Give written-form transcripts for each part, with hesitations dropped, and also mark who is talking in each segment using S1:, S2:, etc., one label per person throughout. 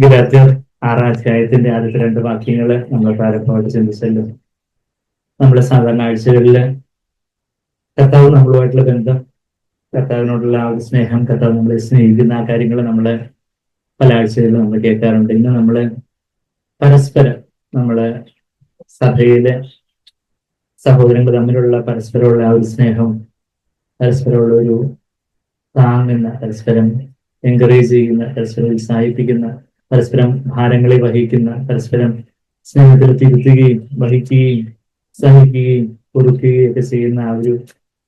S1: ഗലാത്യർ 6-ാം അധ്യായത്തിന്റെ ആദ്യത്തെ 2 വാക്യങ്ങള് നമ്മൾ പ്രാരംഭമായിട്ട് ചിന്തിച്ചല്ലോ. നമ്മുടെ സാധാരണ ആഴ്ചകളില് കർത്താവ് നമ്മളുമായിട്ടുള്ള ബന്ധം, കർത്താവിനോടുള്ള ആ ഒരു സ്നേഹം, കർത്താവ് നമ്മളെ സ്നേഹിക്കുന്ന ആ കാര്യങ്ങൾ നമ്മള് പല ആഴ്ചകളിലും നമ്മൾ കേൾക്കാറുണ്ട്. ഇന്ന് നമ്മള് പരസ്പരം നമ്മള് സഭയിലെ സഹോദരങ്ങൾ തമ്മിലുള്ള പരസ്പരമുള്ള ആ ഒരു സ്നേഹം, പരസ്പരമുള്ള ഒരു താങ്ങുന്ന, പരസ്പരം എൻകറേജ് ചെയ്യുന്ന, പരസ്പരം ഉത്സാഹിപ്പിക്കുന്ന, പരസ്പരം ഭാരങ്ങളെ വഹിക്കുന്ന, പരസ്പരം സ്നേഹത്തിൽ തിരുത്തുകയും വഹിക്കുകയും സഹിക്കുകയും പൊറുക്കുകയും ഒക്കെ ചെയ്യുന്ന ആ ഒരു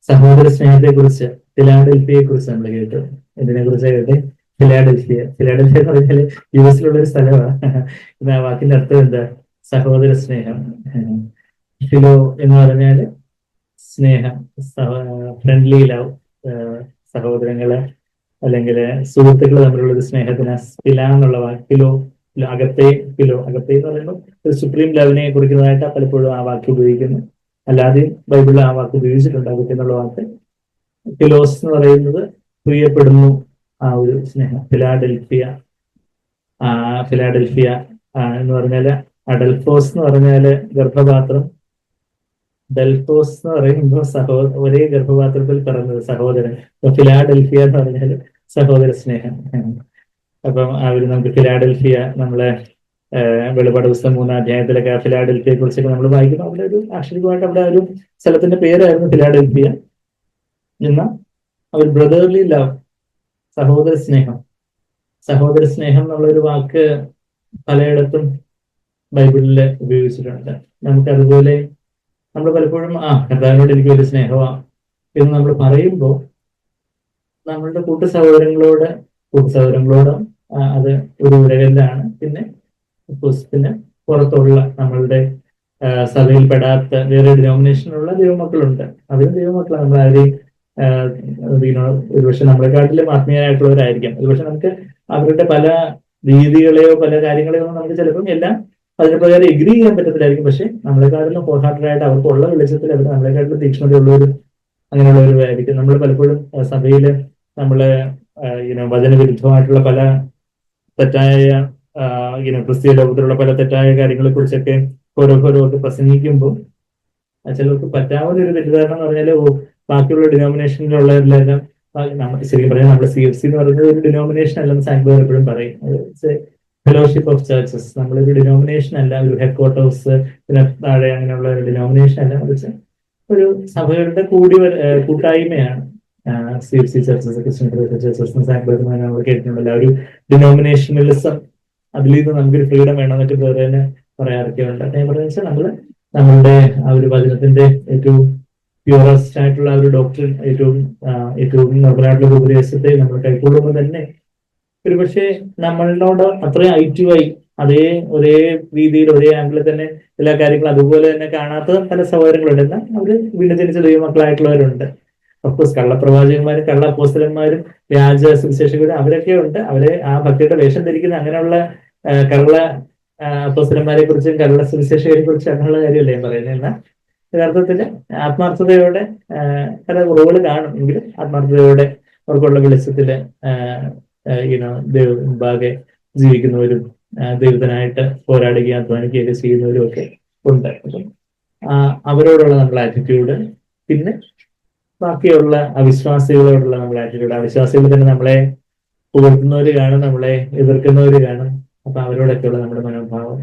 S1: സഹോദര സ്നേഹത്തെ കുറിച്ച്, ഫിലാഡൽഫിയയെ കുറിച്ച് നമ്മൾ കേട്ടു. ഇതിനെ കുറിച്ച് കേട്ടെ, ഫിലാഡൽഫിയ ഫിലാഡൽഫിയ എന്ന് പറഞ്ഞാൽ യുഎസിലുള്ള ഒരു സ്ഥലമാണ്. ഇത് ആ വാക്കിന്റെ അർത്ഥം എന്താ? സഹോദര സ്നേഹം. ഫിലോ എന്ന് പറഞ്ഞാല് സ്നേഹം, ഫ്രണ്ട്ലി ലവ്, സഹോദരങ്ങള് അല്ലെങ്കിൽ സുഹൃത്തുക്കൾ തമ്മിലുള്ള ഒരു സ്നേഹത്തിന് ഫില എന്നുള്ള വാക്കിലോ, അകത്തെ ഫിലോ, അകത്തെ എന്ന് പറയുമ്പോൾ ഒരു സുപ്രീം ലവിനെ കുറിക്കുന്നതായിട്ട് പലപ്പോഴും ആ വാക്ക് ഉപയോഗിക്കുന്നു. അല്ലാതെ ബൈബിളിൽ ആ വാക്ക് ഉപയോഗിച്ചിട്ടുണ്ട്. അകത്തെ എന്നുള്ള വാക്ക് ഫിലോസ് എന്ന് പറയുന്നത് പ്രിയപ്പെടുന്നു, ആ ഒരു സ്നേഹം. ഫിലാഡൽഫിയ ഫിലാഡൽഫിയ എന്ന് പറഞ്ഞാല് അഡൽഫോസ് എന്ന് പറഞ്ഞാല് ഗർഭപാത്രം, ഡെൽഫോസ് എന്ന് പറയുമ്പോൾ ഒരേ ഗർഭപാത്രത്തിൽ പിറന്നത് സഹോദരൻ. ഫിലാഡൽഫിയ എന്ന് പറഞ്ഞാല് സഹോദര സ്നേഹം. അപ്പം നമുക്ക് ഫിലാഡൽഫിയ, നമ്മളെ വെളിപാട് പുസ്തകം 3-ാം അധ്യായത്തിലൊക്കെ ഫിലാഡൽഫിയയെ കുറിച്ചൊക്കെ നമ്മൾ വായിക്കുമ്പോൾ അവിടെ ഒരു അക്ഷരികമായിട്ട് അവിടെ ഒരു സ്ഥലത്തിന്റെ പേരായിരുന്നു ഫിലാഡൽഫിയ. എന്നാൽ അവർ ബ്രദർലി ലവ്, സഹോദര സ്നേഹം. സഹോദര സ്നേഹം എന്നുള്ളൊരു വാക്ക് പലയിടത്തും ബൈബിളില് ഉപയോഗിച്ചിട്ടുണ്ട്. നമുക്കതുപോലെ നമ്മൾ പലപ്പോഴും കർത്താവിനോട് എനിക്ക് ഒരു സ്നേഹമാണ് എന്ന് നമ്മൾ പറയുമ്പോൾ നമ്മളുടെ കൂട്ടുസഹോദരങ്ങളോട് അത് ഒരു ഉരകല്ലാണ്. പിന്നെ പുറത്തുള്ള നമ്മളുടെ സഭയിൽ പെടാത്ത വേറെ ഡിനോമിനേഷനുള്ള ദൈവമക്കളുണ്ട്. അവരും ദൈവമക്കളാണ്. നമ്മൾ ആരെയും ഒരുപക്ഷെ നമ്മളെക്കാട്ടിലും ആത്മീയരായിട്ടുള്ളവരായിരിക്കാം. ഒരുപക്ഷെ നമുക്ക് അവരുടെ പല രീതികളെയോ പല കാര്യങ്ങളെയോ നമുക്ക് ചിലപ്പം എല്ലാം അതിന് പ്രകാരം എഗ്രി ചെയ്യാൻ പറ്റത്തില്ലായിരിക്കും. പക്ഷെ നമ്മളെക്കാട്ടിലും ഹോൾ ഹാർട്ടഡായിട്ട് അവർക്കുള്ള വെളിച്ചത്തിൽ അവർ നമ്മളെക്കാട്ടിലും തീക്ഷ്ണതയുള്ളവരും അങ്ങനെയുള്ളവരുമായിരിക്കും. നമ്മൾ പലപ്പോഴും സഭയില് നമ്മള് വചനവിരുദ്ധമായിട്ടുള്ള പല തെറ്റായ ക്രിസ്തീയ ലോകത്തിലുള്ള പല തെറ്റായ കാര്യങ്ങളെ കുറിച്ചൊക്കെ ഓരോക്കെ പ്രസംഗിക്കുമ്പോൾ ചിലർക്ക് പറ്റാവുന്ന ഒരു തെറ്റിദ്ധാരണ എന്ന് പറഞ്ഞാല് ബാക്കിയുള്ള ഡിനോമിനേഷനിലുള്ളവരിലെല്ലാം ശരിക്കും പറഞ്ഞാൽ നമ്മുടെ CFC എന്ന് പറയുന്നത് ഒരു ഡിനോമിനേഷൻ അല്ലെന്ന് സാങ്ക്വയർ എപ്പോഴും പറയും. Fellowship of churches. നമ്മളൊരു ഡിനോമിനേഷൻ അല്ല, ഒരു ഹെഡ് ക്വാർട്ടേഴ്സ്, പിന്നെ താഴെ അങ്ങനെയുള്ള ഒരു ഡിനോമിനേഷൻ അല്ല, മറിച്ച് ഒരു സഭകളുടെ കൂട്ടായ്മയാണ് CFC ചർച്ചസ്, ക്രിസ്ത്യൻ ചർച്ചസ്. സാങ്ക്വയർ നമ്മൾ കേട്ടിട്ടുണ്ടല്ലോ. ഒരു ഡിനോമിനേഷണലിസം, അതിൽ നിന്ന് നമുക്കൊരു ഫ്രീഡം വേണം എന്നൊക്കെ വേറെ പറയാറൊക്കെ ഉണ്ട്. ഞാൻ പറയുന്നത് വെച്ചാൽ നമ്മളുടെ ആ ഒരു വചനത്തിന്റെ ഏറ്റവും പ്യൂറസ്റ്റ് ആയിട്ടുള്ള ഒരു ഡോക്ടറിൻ, ഏറ്റവും നിർമ്മലമായിട്ടുള്ള ഒരു ഉപദേശത്തെ നമ്മൾ കൈക്കൊള്ളുമ്പോൾ തന്നെ ഒരുപക്ഷെ നമ്മളോട് അത്രയും ഐക്യമായി ഒരേ രീതിയിൽ ഒരേ ആംഗിളിൽ തന്നെ എല്ലാ കാര്യങ്ങളും അതുപോലെ തന്നെ കാണാത്ത പല സഹോദരങ്ങളുണ്ട്. എന്നാൽ അവര് വീണ്ടും ജനിച്ച ദൈവമക്കളായിട്ടുള്ളവരുണ്ട്. ഓഫ്കോഴ്സ് കള്ളപ്രവാചകന്മാരും കള്ള അപ്പോസ്തലന്മാരും വ്യാജ സുവിശേഷകരും അവരൊക്കെ ഉണ്ട്. അവരെ ആ ഭക്തിയുടെ വേഷം ധരിക്കുന്ന അങ്ങനെയുള്ള കള്ള അപ്പോസ്തലന്മാരെ കുറിച്ചും കള്ള സുവിശേഷകരെ കുറിച്ചും അങ്ങനെയുള്ള കാര്യമല്ലേ ഞാൻ പറയുന്നത്. എന്നാൽ യഥാർത്ഥത്തില് ആത്മാർത്ഥതയോടെ പല കുറവുകൾ കാണും, എങ്കിലും ആത്മാർത്ഥതയോടെ അവർക്കുള്ള വെളിച്ചത്തില് മുമ്പാകെ ജീവിക്കുന്നവരും ദൈവത്തിനായിട്ട് പോരാടുകയും അധ്വാനിക്കുകയൊക്കെ ചെയ്യുന്നവരും ഒക്കെ ഉണ്ട്. അപ്പം അവരോടുള്ള നമ്മുടെ ആറ്റിറ്റ്യൂഡ്, പിന്നെ ബാക്കിയുള്ള അവിശ്വാസികളോടുള്ള നമ്മുടെ ആറ്റിറ്റ്യൂഡ്. അവിശ്വാസികൾ തന്നെ നമ്മളെ പുകഴ്ത്തുന്നവര് കാണും, നമ്മളെ എതിർക്കുന്നവര് കാണും. അപ്പൊ അവരോടൊക്കെയുള്ള നമ്മുടെ മനോഭാവം.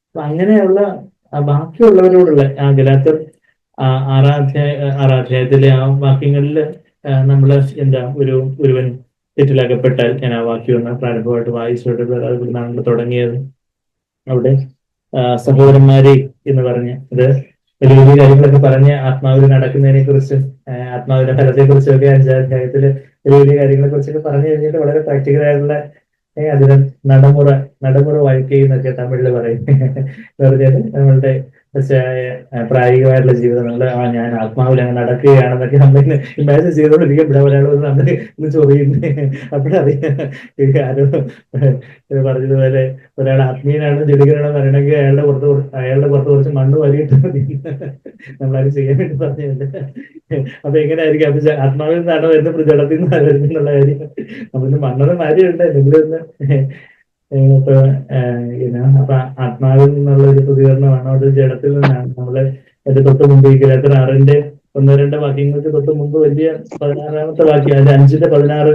S1: അപ്പൊ അങ്ങനെയുള്ള ബാക്കിയുള്ളവരോടുള്ള ഗലാത്യർ 6-ാം അധ്യായത്തിലെ ആ വാക്യങ്ങളില് നമ്മള് ഒരുവൻ തെറ്റിലകപ്പെട്ടാൽ, ഞാൻ ആ വാക്യം പ്രാരംഭമായിട്ട് വായിച്ചിട്ട് അതുകൊണ്ടാണ് തുടങ്ങിയത്. അവിടെ സഹോദരന്മാരെ എന്ന് പറഞ്ഞ് അത് വലിയ വലിയ കാര്യങ്ങളൊക്കെ പറഞ്ഞ് ആത്മാവിൽ നടക്കുന്നതിനെ കുറിച്ചും ആത്മാവിന്റെ ഫലത്തെ കുറിച്ചും ഒക്കെ 5-ാം അധ്യായത്തില് വലിയ വലിയ കാര്യങ്ങളെ കുറിച്ചൊക്കെ പറഞ്ഞു കഴിഞ്ഞിട്ട് വളരെ പ്രാക്ടിക്കലായിട്ടുള്ള അതിന് നടമുറ വായിക്കുന്നൊക്കെ തമിഴില് പറയും. പറഞ്ഞാല് നമ്മളുടെ പ്രായോഗികമായിട്ടുള്ള ജീവിതം ഞാൻ ആത്മാവിൽ അങ്ങ് നടക്കുകയാണെന്നൊക്കെ നമ്മൾ ഇമാജിൻ ചെയ്തോണ്ടിരിക്കുമ്പോഴാണ് ഒരാൾ ഒന്ന് ചൊറിയുന്നേ. അപ്പോഴറിയാം ആരോ പറഞ്ഞതുപോലെ ഒരാൾ ആത്മീയനാണെന്ന് ജഡികനാണെന്ന് പറയണമെങ്കിൽ അയാളുടെ പുറത്ത് കുറച്ച് മണ്ണ് വരിയിട്ട് മതി. നമ്മളത് ചെയ്യാൻ വേണ്ടി പറഞ്ഞില്ല. അപ്പൊ എങ്ങനെയായിരിക്കും അത് ആത്മാവിൽ നിന്നാണോ വരുന്ന ജഡത്തിൽ നിന്നാണ് വരുന്നുള്ള കാര്യം. നമ്മളിന്ന് മണ്ണൊന്നും മാരിയുണ്ട്. എന്തെങ്കിലും ഒന്ന് ഇപ്പൊ അപ്പൊ ആത്മാവിൽ നിന്നുള്ള ഒരു പ്രതികരണമാണ്, അത് ജഡത്തിൽ നിന്നാണ്. നമ്മള് അത് തൊട്ട് മുമ്പ് ഈ ഗലാത്യർ 6-ന്റെ 1-2 വാക്യങ്ങൾക്ക് തൊട്ട് മുമ്പ് വലിയ 16-ാമത്തെ വാക്യം, അതിന്റെ 5-16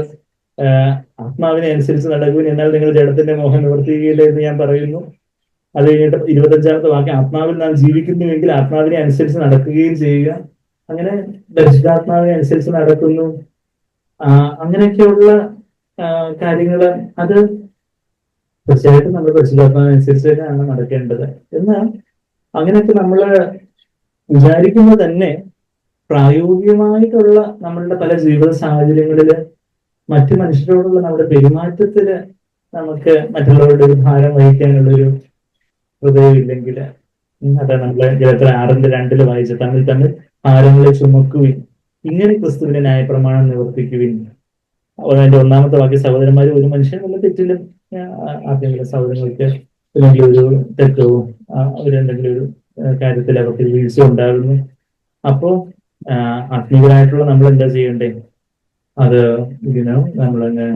S1: ആത്മാവിനെ അനുസരിച്ച് നടക്കുവിൻ, എന്നാൽ നിങ്ങൾ ജഡത്തിന്റെ മോഹം നിവർത്തിക്കുകയില്ല എന്ന് ഞാൻ പറയുന്നു. അത് കഴിഞ്ഞിട്ട് 25-ാമത്തെ വാക്യം, ആത്മാവിൽ നാം ജീവിക്കുന്നുവെങ്കിൽ ആത്മാവിനെ അനുസരിച്ച് നടക്കുകയും ചെയ്യുക. അങ്ങനെ പരിശുദ്ധാത്മാവിനെ അനുസരിച്ച് നടക്കുന്നു. അങ്ങനെയൊക്കെയുള്ള കാര്യങ്ങള്, അത് തീർച്ചയായിട്ടും നമ്മൾ പരിശുദ്ധാത്മാവിനനുസരിച്ച് തന്നെയാണ് നടക്കേണ്ടത്. എന്നാൽ അങ്ങനെയൊക്കെ നമ്മൾ വിചാരിക്കുമ്പോൾ തന്നെ പ്രായോഗികമായിട്ടുള്ള നമ്മളുടെ പല ജീവിത സാഹചര്യങ്ങളില് മറ്റു മനുഷ്യരോടുള്ള നമ്മുടെ പെരുമാറ്റത്തില് നമുക്ക് മറ്റുള്ളവരുടെ ഒരു ഭാരം വഹിക്കാനുള്ളൊരു ഹൃദയമില്ലെങ്കിൽ, അതാണ് നമ്മള് ഗലാത്യർ 6-2 വായിച്ച തമ്മിൽ തമ്മിൽ ഭാരങ്ങളെ ചുമക്കുവിൻ, ഇങ്ങനെ ക്രിസ്തുവിന്റെ ന്യായപ്രമാണം നിവർത്തിക്കുവിൻ. അതിന്റെ 1-ാമത്തെ വാക്യം, സഹോദരന്മാര് ഒരു മനുഷ്യൻ വല്ല തെറ്റിലും ആർക്കെങ്കിലും സഹോദരങ്ങൾക്ക് എന്തെങ്കിലും ഒരു തെറ്റോ അവരെന്തെങ്കിലും ഒരു കാര്യത്തിൽ അവർക്ക് വീഴ്ച ഉണ്ടാകുന്നു. അപ്പോ ആത്മീയരായിട്ടുള്ള നമ്മൾ എന്താ ചെയ്യണ്ടേ? അത് നമ്മളങ്ങ്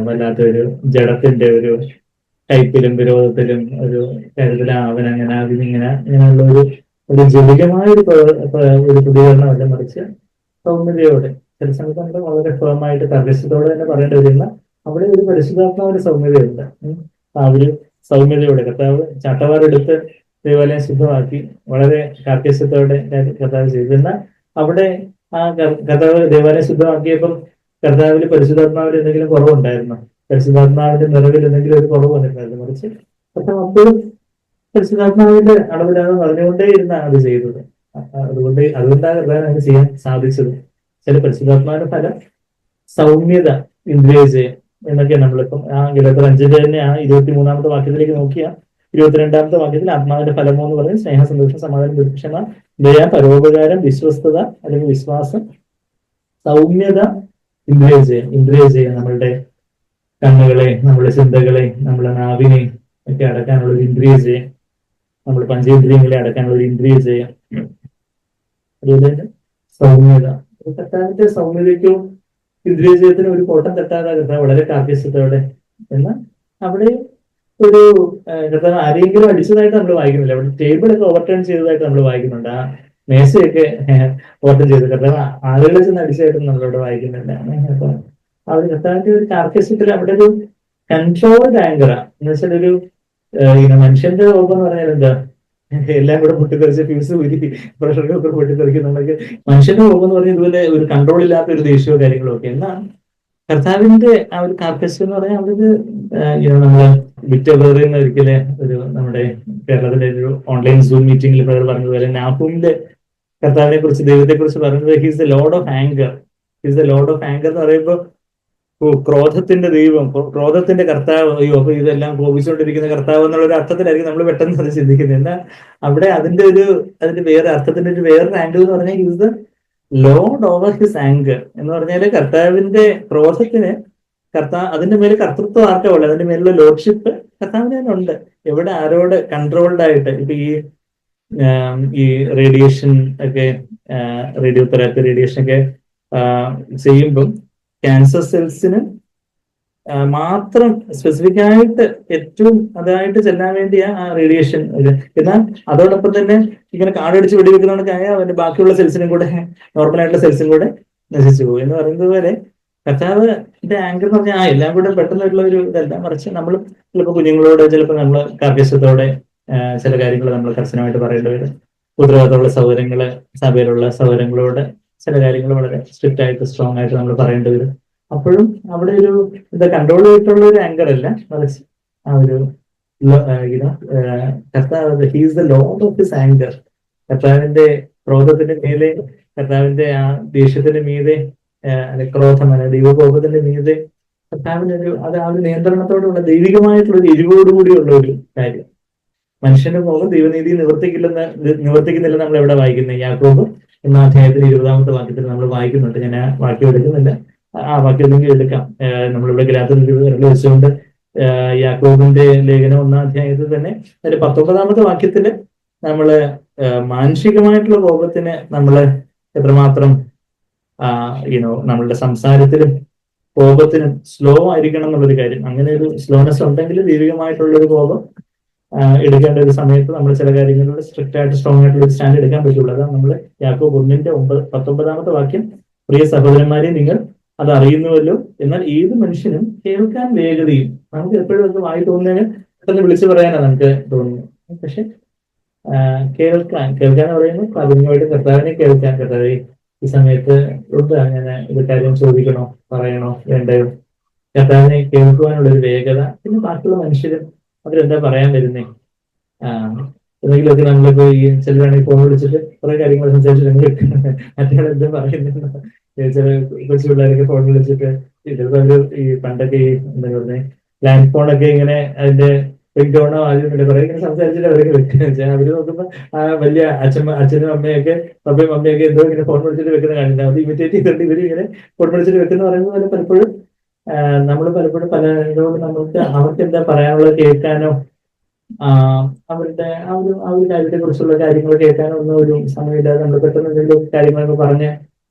S1: വല്ലാത്തൊരു ജഡത്തിന്റെ ഒരു കയ്പിലും വിരോധത്തിലും ഒരു കാര്യത്തിലും അവനങ്ങനെ ഇങ്ങനെയുള്ള ഒരു ജലികമായ ഒരു പ്രതികരണമല്ല, മറിച്ച് സൗമ്യതയോടെ, ചില സമയത്ത് നമ്മൾ വളരെ ഫേമായിട്ട് കർക്കശത്തോടെ തന്നെ പറയേണ്ടി വരുന്ന അവിടെ ഒരു പരിശുദ്ധാത്മാവിന്റെ സൗമ്യതയുണ്ട്. ആ ഒരു സൗമ്യതയോടെ കർത്താവ് ചട്ടവാറെടുത്ത് ദേവാലയം ശുദ്ധമാക്കി വളരെ കാർക്കശ്യത്തോടെ കർത്താവ് ചെയ്തു. എന്നാൽ അവിടെ ആ കർത്താവ് ദേവാലയം ശുദ്ധമാക്കിയപ്പം കർത്താവിൽ പരിശുദ്ധാത്മാവിൽ എന്തെങ്കിലും കുറവുണ്ടായിരുന്നു? പരിശുദ്ധാത്മാവിന്റെ നിറവിൽ എന്തെങ്കിലും ഒരു കുറവ് വന്നിട്ടുണ്ടായിരുന്നു? മറിച്ച് കർത്താവ് അപ്പോഴും പരിശുദ്ധാത്മാവിന്റെ അളവിലാണ് പറഞ്ഞുകൊണ്ടേ ഇരുന്നാണ് അത് ചെയ്തത്. അതുകൊണ്ടാണ് കർത്താവിന് അങ്ങനെ ചെയ്യാൻ സാധിച്ചത്. ചില പരിശുദ്ധാത്മാവിന്റെ ഫലം സൗമ്യത, ഇന്ദ്രിയജയം എന്നൊക്കെ നമ്മളിപ്പം ആ ഗലാത്യർ 5-ന്റെ തന്നെ ആ 23-ാമത്തെ വാക്യത്തിലേക്ക് നോക്കിയാൽ 22-ാമത്തെ വാക്യത്തിൽ ആത്മാവിന്റെ ഫലമോ എന്ന് പറഞ്ഞ് സ്നേഹ, സന്തോഷം, സമാധാനം, ദീർഘക്ഷമ, ദയ, പരോപകാരം, വിശ്വസ്തത അല്ലെങ്കിൽ വിശ്വാസം, സൗമ്യത, ഇന്ദ്രിയജയം നമ്മളുടെ കണ്ണുകളെ, നമ്മുടെ ചിന്തകളെ, നമ്മുടെ നാവിനെ ഒക്കെ അടക്കാനുള്ള ഒരു ഇന്ദ്രിയജയം, നമ്മുടെ പഞ്ചേന്ദ്രിയങ്ങളെ അടക്കാനുള്ള ഒരു ഇന്ദ്രിയജയം. അതുപോലെ തന്നെ സൗമ്യത. കർത്താവിന്റെ സൗമ്യതയ്ക്കും ഇന്ദ്രിയജയത്തിനും ഒരു കോട്ടം തട്ടാതെ കർത്താവ് വളരെ കാർക്കശ്യത്തോടെ. എന്നാൽ അവിടെ ഒരു കർത്താവ് ആരെങ്കിലും അടിച്ചതായിട്ട് നമ്മൾ വായിക്കുന്നില്ല. അവിടെ ടേബിളൊക്കെ ഓവർടേൺ ചെയ്തതായിട്ട് നമ്മൾ വായിക്കുന്നുണ്ട്. ആ മേശയൊക്കെ ഓവർടേൺ ചെയ്ത് കർത്താവ് ആളുകളെ ചെന്ന് അടിച്ചതായിട്ടും നമ്മളിവിടെ വായിക്കുന്നില്ല. അപ്പൊ അവർ കർത്താവിന്റെ ഒരു കാർക്കശ്യത്തിൽ അവിടെ ഒരു കൺട്രോൾഡ് ആങ്കറാണ്. എന്ന് വെച്ചാൽ ഒരു മനുഷ്യന്റെ കോപം എന്ന് പറഞ്ഞാൽ എന്താ, എല്ലാം കൂടെ പൊട്ടിത്തെറിച്ച് ഫ്യൂസ് ഊരി പ്രഷർ കുക്കർ പൊട്ടിത്തെറിക്കുന്നുണ്ടെങ്കിൽ മനുഷ്യന്റെ കോപം എന്ന് പറഞ്ഞാൽ ഇതുപോലെ ഒരു കൺട്രോൾ ഇല്ലാത്ത ഒരു ദേഷ്യമോ കാര്യങ്ങളോ ഒക്കെ. എന്നാൽ കർത്താവിന്റെ ആ ഒരു കാർക്കശ്യം എന്ന് പറഞ്ഞാൽ അവരൊരു നമ്മള് വിറ്റബറിന്ന് ഒരിക്കലെ ഒരു നമ്മുടെ കേരളത്തിലെ ഒരു ഓൺലൈൻ സൂം മീറ്റിംഗിൽ പറഞ്ഞതുപോലെ നാഹൂമിലെ കർത്താവിനെ കുറിച്ച്, ദൈവത്തെ കുറിച്ച് പറയുന്നത് he's the Lord of anchor. He's the Lord of anchor എന്ന് പറയുമ്പോൾ ക്രോധത്തിന്റെ ദൈവം, ക്രോധത്തിന്റെ കർത്താവ്, അയ്യോ അപ്പൊ ഇതെല്ലാം കോപിച്ചുകൊണ്ടിരിക്കുന്ന കർത്താവ് എന്നുള്ള ഒരു അർത്ഥത്തിലായിരിക്കും നമ്മൾ പെട്ടെന്ന് അത് ചിന്തിക്കുന്നത്. എന്നാൽ അവിടെ അതിന്റെ വേറെ അർത്ഥത്തിന്റെ വേറൊരു ആംഗിൾ എന്ന് പറഞ്ഞാൽ he's the Lord over his anchor എന്ന് പറഞ്ഞാല് കർത്താവിന്റെ ക്രോധത്തിന് അതിന്റെ മേലെ കർത്തൃത്വം ആർക്കാ ഉള്ളത്? അതിന്റെ മേലുള്ള ലോഡ്ഷിപ്പ് കർത്താവിന് തന്നെ ഉണ്ട്. എവിടെ ആരോട് കൺട്രോൾഡ് ആയിട്ട്. ഇപ്പൊ ഈ റേഡിയേഷൻ ഒക്കെ, റേഡിയോ തെറാപ്പി, റേഡിയേഷൻ ഒക്കെ ചെയ്യുമ്പം ക്യാൻസർ സെൽസിന് മാത്രം സ്പെസിഫിക് ആയിട്ട് ഏറ്റവും അതായിട്ട് ചെല്ലാൻ വേണ്ടിയാ ആ റേഡിയേഷൻ. എന്നാൽ അതോടൊപ്പം തന്നെ ഇങ്ങനെ കാടടിച്ച് വെടിവെക്കുന്നവർക്കായ അവന്റെ ബാക്കിയുള്ള സെൽസിനും കൂടെ, നോർമൽ ആയിട്ടുള്ള സെൽസിനും കൂടെ നശിച്ചു പോകും എന്ന് പറയുന്നത് പോലെ കർത്താവിന്റെ ആങ്കർ എന്ന് പറഞ്ഞാൽ എല്ലാം കൂടെ പെട്ടെന്നുള്ള ഒരു ഇതല്ല, മറിച്ച് നമ്മൾ ചിലപ്പോൾ കുഞ്ഞുങ്ങളോട് ചിലപ്പോൾ നമ്മൾ കാർക്കശ്യത്തോടെ ചില കാര്യങ്ങൾ നമ്മൾ കർശനമായിട്ട് പറയേണ്ടി വരും. ഉത്തരവാദിത്തമുള്ള സഹോദരങ്ങള്, സഭയിലുള്ള സഹോദരങ്ങളോട് ചില കാര്യങ്ങൾ വളരെ സ്ട്രിക്റ്റ് ആയിട്ട് സ്ട്രോങ് ആയിട്ട് നമ്മൾ പറയേണ്ടി വരും. അപ്പോഴും അവിടെ ഒരു കൺട്രോൾ ചെയ്തിട്ടുള്ള ഒരു ആങ്കർ അല്ല, മറിച്ച് ആ ഒരു കർത്താവ് he's the Lord of his anchor. കർത്താവിന്റെ ക്രോധത്തിന്റെ മീതെ, കർത്താവിന്റെ ആ ദേഷ്യത്തിന്റെ മീതെ, ക്രോധം ദൈവകോപത്തിന്റെ മീതെ കർത്താവിനൊരു ആ ഒരു നിയന്ത്രണത്തോടുള്ള ദൈവികമായിട്ടുള്ള ഒരു എരിവോടുകൂടിയുള്ള ഒരു കാര്യം. മനുഷ്യന്റെ കോപം ദൈവനീതി നിവർത്തിക്കുന്നില്ലെന്ന് നമ്മൾ എവിടെ വായിക്കുന്നത്? യാക്കോബ് 1-ാം 20-ാമത്തെ വാക്യത്തിൽ നമ്മൾ വായിക്കുന്നുണ്ട്. ഞാൻ ആ വാക്യം എടുക്കുന്നില്ല, ആ വാക്യത്തിൽ എടുക്കാം. നമ്മളിവിടെ ഗലാത്യർ വെച്ചുകൊണ്ട് യാക്കോബിന്റെ ലേഖനം 1-ാം അധ്യായത്തിൽ തന്നെ അതിന്റെ 19-ാമത്തെ വാക്യത്തില് നമ്മള് മാനുഷികമായിട്ടുള്ള കോപത്തിന് നമ്മള് എത്രമാത്രം നമ്മളുടെ സംസാരത്തിലും കോപത്തിനും സ്ലോ ആയിരിക്കണം എന്നുള്ളൊരു കാര്യം. അങ്ങനെ ഒരു സ്ലോനെസ് ഉണ്ടെങ്കിൽ ദൈവികമായിട്ടുള്ള ഒരു കോപം എടുക്കേണ്ട ഒരു സമയത്ത് നമ്മൾ ചില കാര്യങ്ങളിൽ സ്ട്രിക്റ്റ് ആയിട്ട് സ്ട്രോങ് ആയിട്ടുള്ള ഒരു സ്റ്റാൻഡ് എടുക്കാൻ പറ്റുള്ളൂ. അതാണ് നമ്മൾ യാക്കോബ് 1:19 വാക്യം, പ്രിയ സഹോദരന്മാരെ നിങ്ങൾ അത് അറിയുന്നുവല്ലോ, എന്നാൽ ഏത് മനുഷ്യനും കേൾക്കാൻ വേഗതയും. നമുക്ക് എപ്പോഴും അത് വായി തോന്നുന്നതിന് പെട്ടെന്ന് വിളിച്ചു പറയാനാണ് നമുക്ക് തോന്നുന്നത്. പക്ഷെ കേൾക്കാൻ പറയുന്നത് പ്രാഥമികമായിട്ട് കർത്താവിനെ കേൾക്കാൻ. കർത്താവ് ഈ സമയത്ത് അങ്ങനെ ഒരു കാര്യം ചോദിക്കണോ, പറയണോ, വേണ്ടയോ, കർത്താവിനെ കേൾക്കുവാനുള്ള ഒരു വേഗത. പിന്നെ ബാക്കിയുള്ള മനുഷ്യരും അവരെന്താ പറയാൻ വരുന്നേ, എന്തെങ്കിലുമൊക്കെ നമ്മളിപ്പോ ഈ ചിലരാണെങ്കിൽ ഫോൺ വിളിച്ചിട്ട് കുറെ കാര്യങ്ങൾ സംസാരിച്ചിട്ട് മറ്റേ എന്താ പറയുന്നത്, ചില കൊച്ചു പിള്ളേരൊക്കെ ഫോൺ വിളിച്ചിട്ട് ചിലപ്പോ അവര് ഈ പണ്ടൊക്കെ ഈ എന്താ പറയുന്നത് ലാൻഡ് ഫോണൊക്കെ ഇങ്ങനെ അതിന്റെ ടോണോ ആദ്യം കുറെ ഇങ്ങനെ സംസാരിച്ചിട്ട് അവരൊക്കെ വെക്കുന്ന വെച്ചാൽ അവര് നോക്കുമ്പോ ആ വലിയ അച്ഛനും അമ്മയൊക്കെ പപ്പയും അമ്മയൊക്കെ എന്തോ ഇങ്ങനെ ഫോൺ വിളിച്ചിട്ട് വെക്കുന്ന കാണില്ല. അത് ഇമിറ്റേറ്റ് ചെയ്തിട്ട് ഇവര് ഇങ്ങനെ ഫോൺ വിളിച്ചിട്ട് വെക്കുന്ന പറയുന്നത് പോലെ പലപ്പോഴും നമ്മൾ പലപ്പോഴും പലരോട് നമുക്ക് അവർക്ക് എന്താ പറയാനുള്ളത് കേൾക്കാനോ അവരുടെ ആ ഒരു കാര്യത്തെ കുറിച്ചുള്ള കാര്യങ്ങൾ കേൾക്കാനോ ഒന്നും ഒരു സമയമില്ലാതെ നമ്മൾ പെട്ടെന്ന് എന്തെങ്കിലും കാര്യങ്ങളൊക്കെ പറഞ്ഞ്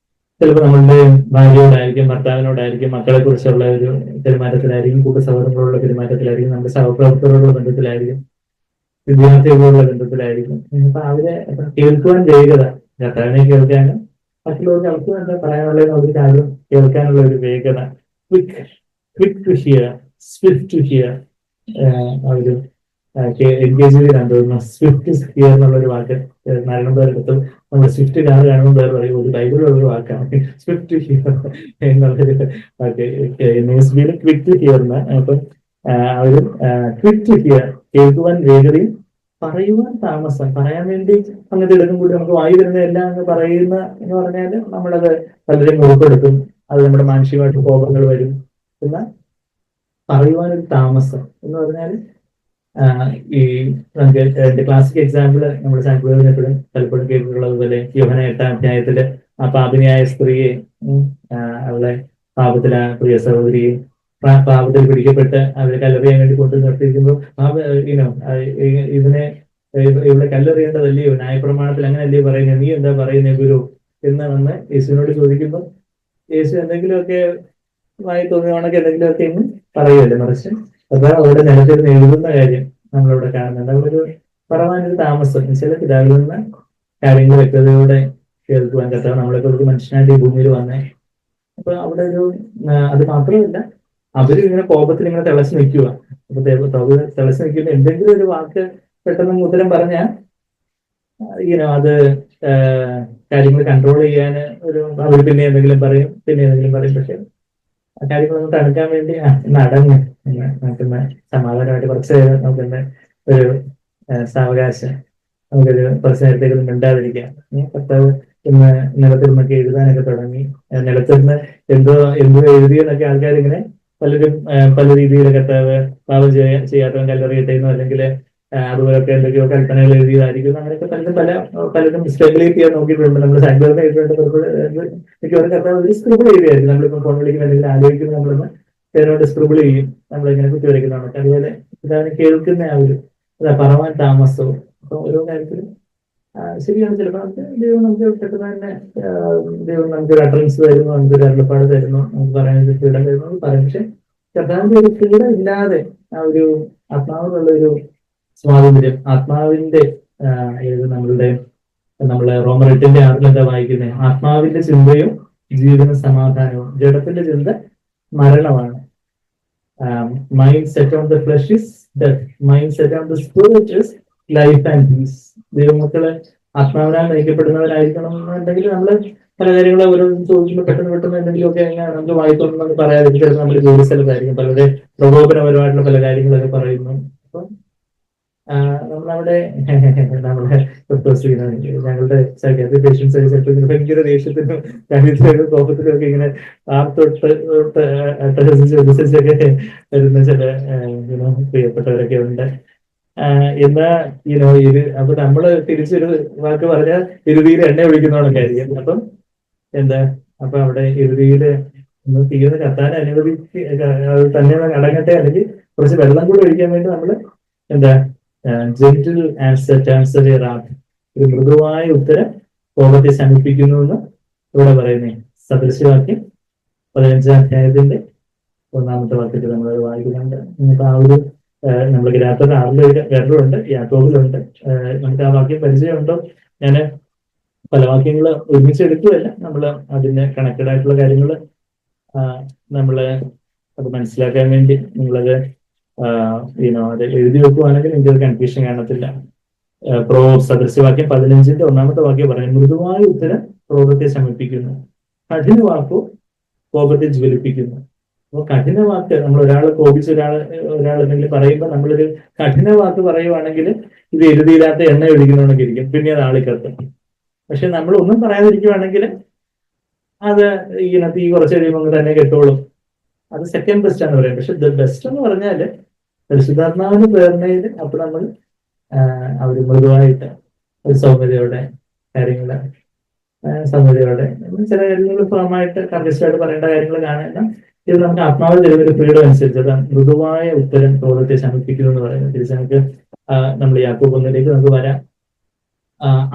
S1: ചിലപ്പോൾ നമ്മളുടെ ഭാര്യയോടായിരിക്കും, ഭർത്താവിനോടായിരിക്കും, മക്കളെ കുറിച്ചുള്ള ഒരു പെരുമാറ്റത്തിലായിരിക്കും, കൂട്ട സഹോദരങ്ങളോടുള്ള പെരുമാറ്റത്തിലായിരിക്കും, നമ്മുടെ സഹപ്രവർത്തകരോടുള്ള ബന്ധത്തിലായിരിക്കും, വിദ്യാർത്ഥികളോടുള്ള ബന്ധത്തിലായിരിക്കും. അപ്പൊ അവരെ കേൾക്കുവാൻ വേഗത, കർത്താവിനെ കേൾക്കാനും മറ്റുള്ളവർക്ക് അവർക്ക് എന്താ പറയാനുള്ള ഒരു കാര്യം കേൾക്കാനുള്ള ഒരു വേഗത, quick to hear, swift to hear. ഒരു എൻഗേജ് തോന്നുന്നു സ്വിഫ്റ്റ് ഹിയർ എന്നുള്ളൊരു വാക്ക് നാരായണപുരത്തും നമ്മൾ സ്വിഫ്റ്റ് കാർ കാണുമ്പോൾ വേറെ പറയും, ഒരു ബൈബിളുള്ളൊരു വാക്കാണ് സ്വിഫ്റ്റ് ഹിയർ എന്നുള്ളൊരു വാക്ക്. ന്യൂസ് ക്വിക്ക് ടു ഹിയർ എന്ന്. അപ്പം ഒരു ക്വിക്ക് ടു ഹിയർ, കേൾക്കുവാൻ വേഗതയും പറയുവാൻ താമസം. പറയാൻ വേണ്ടി അങ്ങനത്തെ എടുക്കും കൂടി നമുക്ക് വായി വരുന്ന എല്ലാം അങ്ങ് പറയുന്ന എന്ന് പറഞ്ഞാൽ നമ്മളത് പലരും ഉൾപ്പെടുത്തും, അത് നമ്മുടെ മാനസികമായിട്ട് കോപങ്ങൾ വരും. എന്നാൽ പറയുവാനൊരു താമസം എന്ന് പറഞ്ഞാൽ ഈ നമുക്ക് എന്റെ ക്ലാസിക് എക്സാമ്പിള് നമ്മൾ സാൻപുരിനെപ്പോഴും പലപ്പോഴും കേട്ടിട്ടുള്ളത് പോലെ യോഹന 8-ാം അധ്യായത്തില് ആ പാപിനിയായ സ്ത്രീയെ, അവളെ പാപത്തിലാണ് പ്രിയ സഹോദരിയെ പാപത്തിൽ പിടിക്കപ്പെട്ട് അവരെ കല്ലെറിയാൻ വേണ്ടി കൊണ്ടു നിർത്തിയിരിക്കുമ്പോൾ ഇതിനെ ഇവിടെ കല്ലെറിയേണ്ടതല്ലയോ, ന്യായപ്രമാണത്തിൽ അങ്ങനെയല്ലേ പറയുന്നത്, നീ എന്താ പറയുന്നത് ഗുരു എന്ന് വന്ന് യേശുവിനോട് ചോദിക്കുമ്പോൾ യേശു എന്തെങ്കിലുമൊക്കെ വായി തോന്നിയവണക്ക് എന്തെങ്കിലുമൊക്കെ ഇന്ന് പറയുമല്ലേ, മറിച്ച് അതാ അവിടെ നിലത്തിരുന്ന് എഴുതുന്ന കാര്യം നമ്മളിവിടെ കാണുന്നുണ്ട്. അവരൊരു പറവാനൊരു താമസം. ചില പിതാവിൽ നിന്ന് കാര്യങ്ങൾ വ്യക്തതയോടെ കേൾക്കുവാൻ കർത്താവ് നമ്മളെ കുറിച്ച് മനുഷ്യനായിട്ട് ഈ ഭൂമിയിൽ വന്നേ. അപ്പൊ അവിടെ ഒരു അത് മാത്രമല്ല, അവര് ഇങ്ങനെ കോപത്തിൽ ഇങ്ങനെ തിളച്ചു നിൽക്കുക. അപ്പൊ തിളച്ചു നിൽക്കുമ്പോൾ എന്തെങ്കിലും ഒരു വാക്ക് പെട്ടെന്ന് ഉത്തരം പറഞ്ഞാൽ അത് കാര്യങ്ങൾ കൺട്രോൾ ചെയ്യാൻ അവർ പിന്നെ എന്തെങ്കിലും പറയും, പിന്നെ എന്തെങ്കിലും പറയും. പക്ഷെ ആ കാര്യങ്ങളൊന്ന് തണുക്കാൻ വേണ്ടി നടന്ന് നമുക്കൊന്ന് സമാധാനമായിട്ട് കുറച്ച് നേരം നമുക്കൊന്ന് ഒരു സാവകാശം, നമുക്കൊരു കുറച്ച് നേരത്തേക്ക് ഒന്നും മിണ്ടാതിരിക്കാം. കർത്താവ് ഇന്ന് നിലത്തിരുന്നൊക്കെ എഴുതാനൊക്കെ തുടങ്ങി. നിലത്തിരുന്ന് എന്തോ എഴുതിയെന്നൊക്കെ ആൾക്കാർ ഇങ്ങനെ പലരും പല രീതിയിൽ കർത്താവ് പാപം ചെയ്യാത്തവൻ കല്ലെറിയട്ടെന്നോ അല്ലെങ്കിൽ അതുപോലൊക്കെ എന്തൊക്കെയോ കൽപ്പനകൾ എഴുതിയതായിരിക്കും. അങ്ങനെയൊക്കെ പലരും സ്പെക്കുലേറ്റ് ചെയ്യാൻ നോക്കിയിട്ടുണ്ട്. നമ്മൾ സാൻഡേറിനെ എഴുതിയിട്ടുണ്ട്. മിക്കവാറും കർത്താവ് സ്ക്രിബിൾ എഴുതിയായിരിക്കും. നമ്മളിപ്പോൾ ഫോൺ വിളിക്കുന്ന എന്തെങ്കിലും ആലോചിക്കുന്നത് നമ്മളൊന്ന് പേരോട് സ്ക്രിബിൾ ചെയ്യും, നമ്മളിങ്ങനെ കുത്തി വരയ്ക്കുന്നതാണ്. അതുപോലെ ഇതാണ് കേൾക്കുന്ന ആ ഒരു പറവാൻ താമസവും. അപ്പൊ ഓരോ കാര്യത്തിലും ശരിയാണ്. ചിലപ്പോൾ ദൈവം നമുക്ക് പെട്ടെന്ന് തന്നെ ദൈവം നമുക്കൊരു അട്രൻസ് തരുന്നു, നമുക്കൊരു അരുളപ്പാട് തരുന്നു, നമുക്ക് പറയാനൊരു ഫ്രീഡം തരുന്നു പറയും. പക്ഷെ കർത്താവിന്റെ ഒരു ഫ്രീഡം ഇല്ലാതെ ആ ഒരു ആത്മാവിനുള്ള ഒരു സ്വാതന്ത്ര്യം, ആത്മാവിന്റെ നമ്മളെ റോമർ 8:6 എന്താ വായിക്കുന്നത്, ആത്മാവിന്റെ ചിന്തയും ജീവനും സമാധാനവും, ജഡത്തിന്റെ ചിന്ത മരണമാണ്. Mind set on the flesh is death, mind set on the spirit is life and peace. ദൈവമക്കള് ആത്മാവിനാൽ നയിക്കപ്പെടുന്നവരായിരിക്കണം എന്നുണ്ടെങ്കിൽ നമ്മള് പല കാര്യങ്ങളും ഓരോന്നും ചോദിക്കുമ്പോൾ പെട്ടെന്ന് എന്തെങ്കിലുമൊക്കെ നമുക്ക് വായിക്കൊണ്ടെന്ന് പറയാതിരിക്കും. ചിലപ്പോൾ നമ്മൾ ജോലി സ്ഥലത്തായിരിക്കും പലരുടെ പ്രകോപനപരമായിട്ടുള്ള പല കാര്യങ്ങളൊക്കെ പറയുന്നു. അപ്പം നമ്മളവിടെ ഞങ്ങളുടെ സൈക്കാട്രി പേഷ്യൻസ് ചിലപ്പോൾ ഭയങ്കര ദേഷ്യത്തിനും കാര്യത്തിലും കോപത്തിലും ഒക്കെ ഇങ്ങനെ വിശ്വസിച്ചൊക്കെ വരുന്ന ചില പ്രിയപ്പെട്ടവരൊക്കെ ഉണ്ട്. എന്നാ അപ്പൊ നമ്മള് തിരിച്ചൊരു വാക്ക് പറഞ്ഞാൽ ഇരുതിയിൽ എണ്ണ ഒഴിക്കുന്നവണൊക്കെ ആയിരിക്കും. അപ്പം അപ്പൊ അവിടെ ഇരുതിയില് ഒന്ന് തീർന്ന് കത്താൻ അനുവദിച്ച് തന്നെ അടങ്ങട്ടെ, അല്ലെങ്കിൽ കുറച്ച് വെള്ളം കൂടെ ഒഴിക്കാൻ വേണ്ടി നമ്മള് ജെന്റിൽ ആൻസർ ഒരു മൃദുവായ ഉത്തരം കോപത്തെ ശമിപ്പിക്കുന്നു എന്ന് ഇവിടെ പറയുന്നേ. സദൃശവാക്യം 15-ാം അധ്യായത്തിന്റെ ഒന്നാമത്തെ വാക്യത്തിൽ നമ്മൾ വായിക്കുന്നുണ്ട്. നമുക്ക് ആ ഒരു നമ്മൾ ഗ്രാത്തറിന് 6 വേറെയുണ്ട്, യാക്കോബിലുണ്ട്. നമുക്ക് ആ വാക്യം പരിചയമുണ്ടോ? ഞാൻ പല വാക്യങ്ങൾ ഒരുമിച്ച് എടുക്കുകയല്ല, നമ്മൾ അതിന് കണക്റ്റഡ് ആയിട്ടുള്ള കാര്യങ്ങൾ നമ്മൾ അത് മനസ്സിലാക്കാൻ വേണ്ടി നിങ്ങളത് അത് എഴുതി വെക്കുവാണെങ്കിൽ നിങ്ങൾക്ക് കൺഫ്യൂഷൻ കാണത്തില്ല. സദൃശ്യവാക്യം 15-ന്റെ 1-ാമത്തെ വാക്യം പറയുന്നത്, മൃദുവായ ഉത്തരം ക്രോധത്തെ ശമിപ്പിക്കുന്നു, കഠിന വാക്കോ കോപത്തെ ജ്വലിപ്പിക്കുന്നു. അപ്പൊ കഠിന വാക്ക്, നമ്മൾ ഒരാളെ കോപിച്ച് ഒരാൾ എന്തെങ്കിലും പറയുമ്പോൾ നമ്മളൊരു കഠിന വാക്ക് പറയുവാണെങ്കിൽ ഇത് എഴുതിയില്ലാത്ത എണ്ണ ഒഴിക്കുന്നതൊക്കെ ഇരിക്കും, പിന്നെ അത് ആളിക്കത്തും. പക്ഷെ നമ്മൾ ഒന്നും പറയാതിരിക്കുവാണെങ്കിൽ അത് തീ കുറച്ച് കഴിയുമ്പോൾ തന്നെ കെട്ടോളും. അത് സെക്കൻഡ് ബെസ്റ്റ് ആണ് പറയുന്നത്. പക്ഷെ ബെസ്റ്റ് എന്ന് പറഞ്ഞാല് പരിശുദ്ധാത്മാവിന്റെ പ്രേരണയിൽ അപ്പൊ നമ്മൾ അവര് മൃദുവായിട്ട് ഒരു സൗമ്യതയോടെ കാര്യങ്ങള് സൗമ്യതയോടെ ചില കാര്യങ്ങൾ ഫേമായിട്ട് കർക്കശമായിട്ട് പറയേണ്ട കാര്യങ്ങൾ കാണുന്ന ഇത് നമുക്ക് ആത്മാവിൽ തരുന്നൊരു ഫ്രീഡം അനുസരിച്ച് അത് മൃദുവായ ഉത്തരം ക്രോധത്തെ ശമിപ്പിക്കുന്നു എന്ന് പറയുന്നത്. തിരിച്ച് നമുക്ക് നമ്മൾ യാക്കോബ് 1-ലേക്ക് നമുക്ക് വരാം.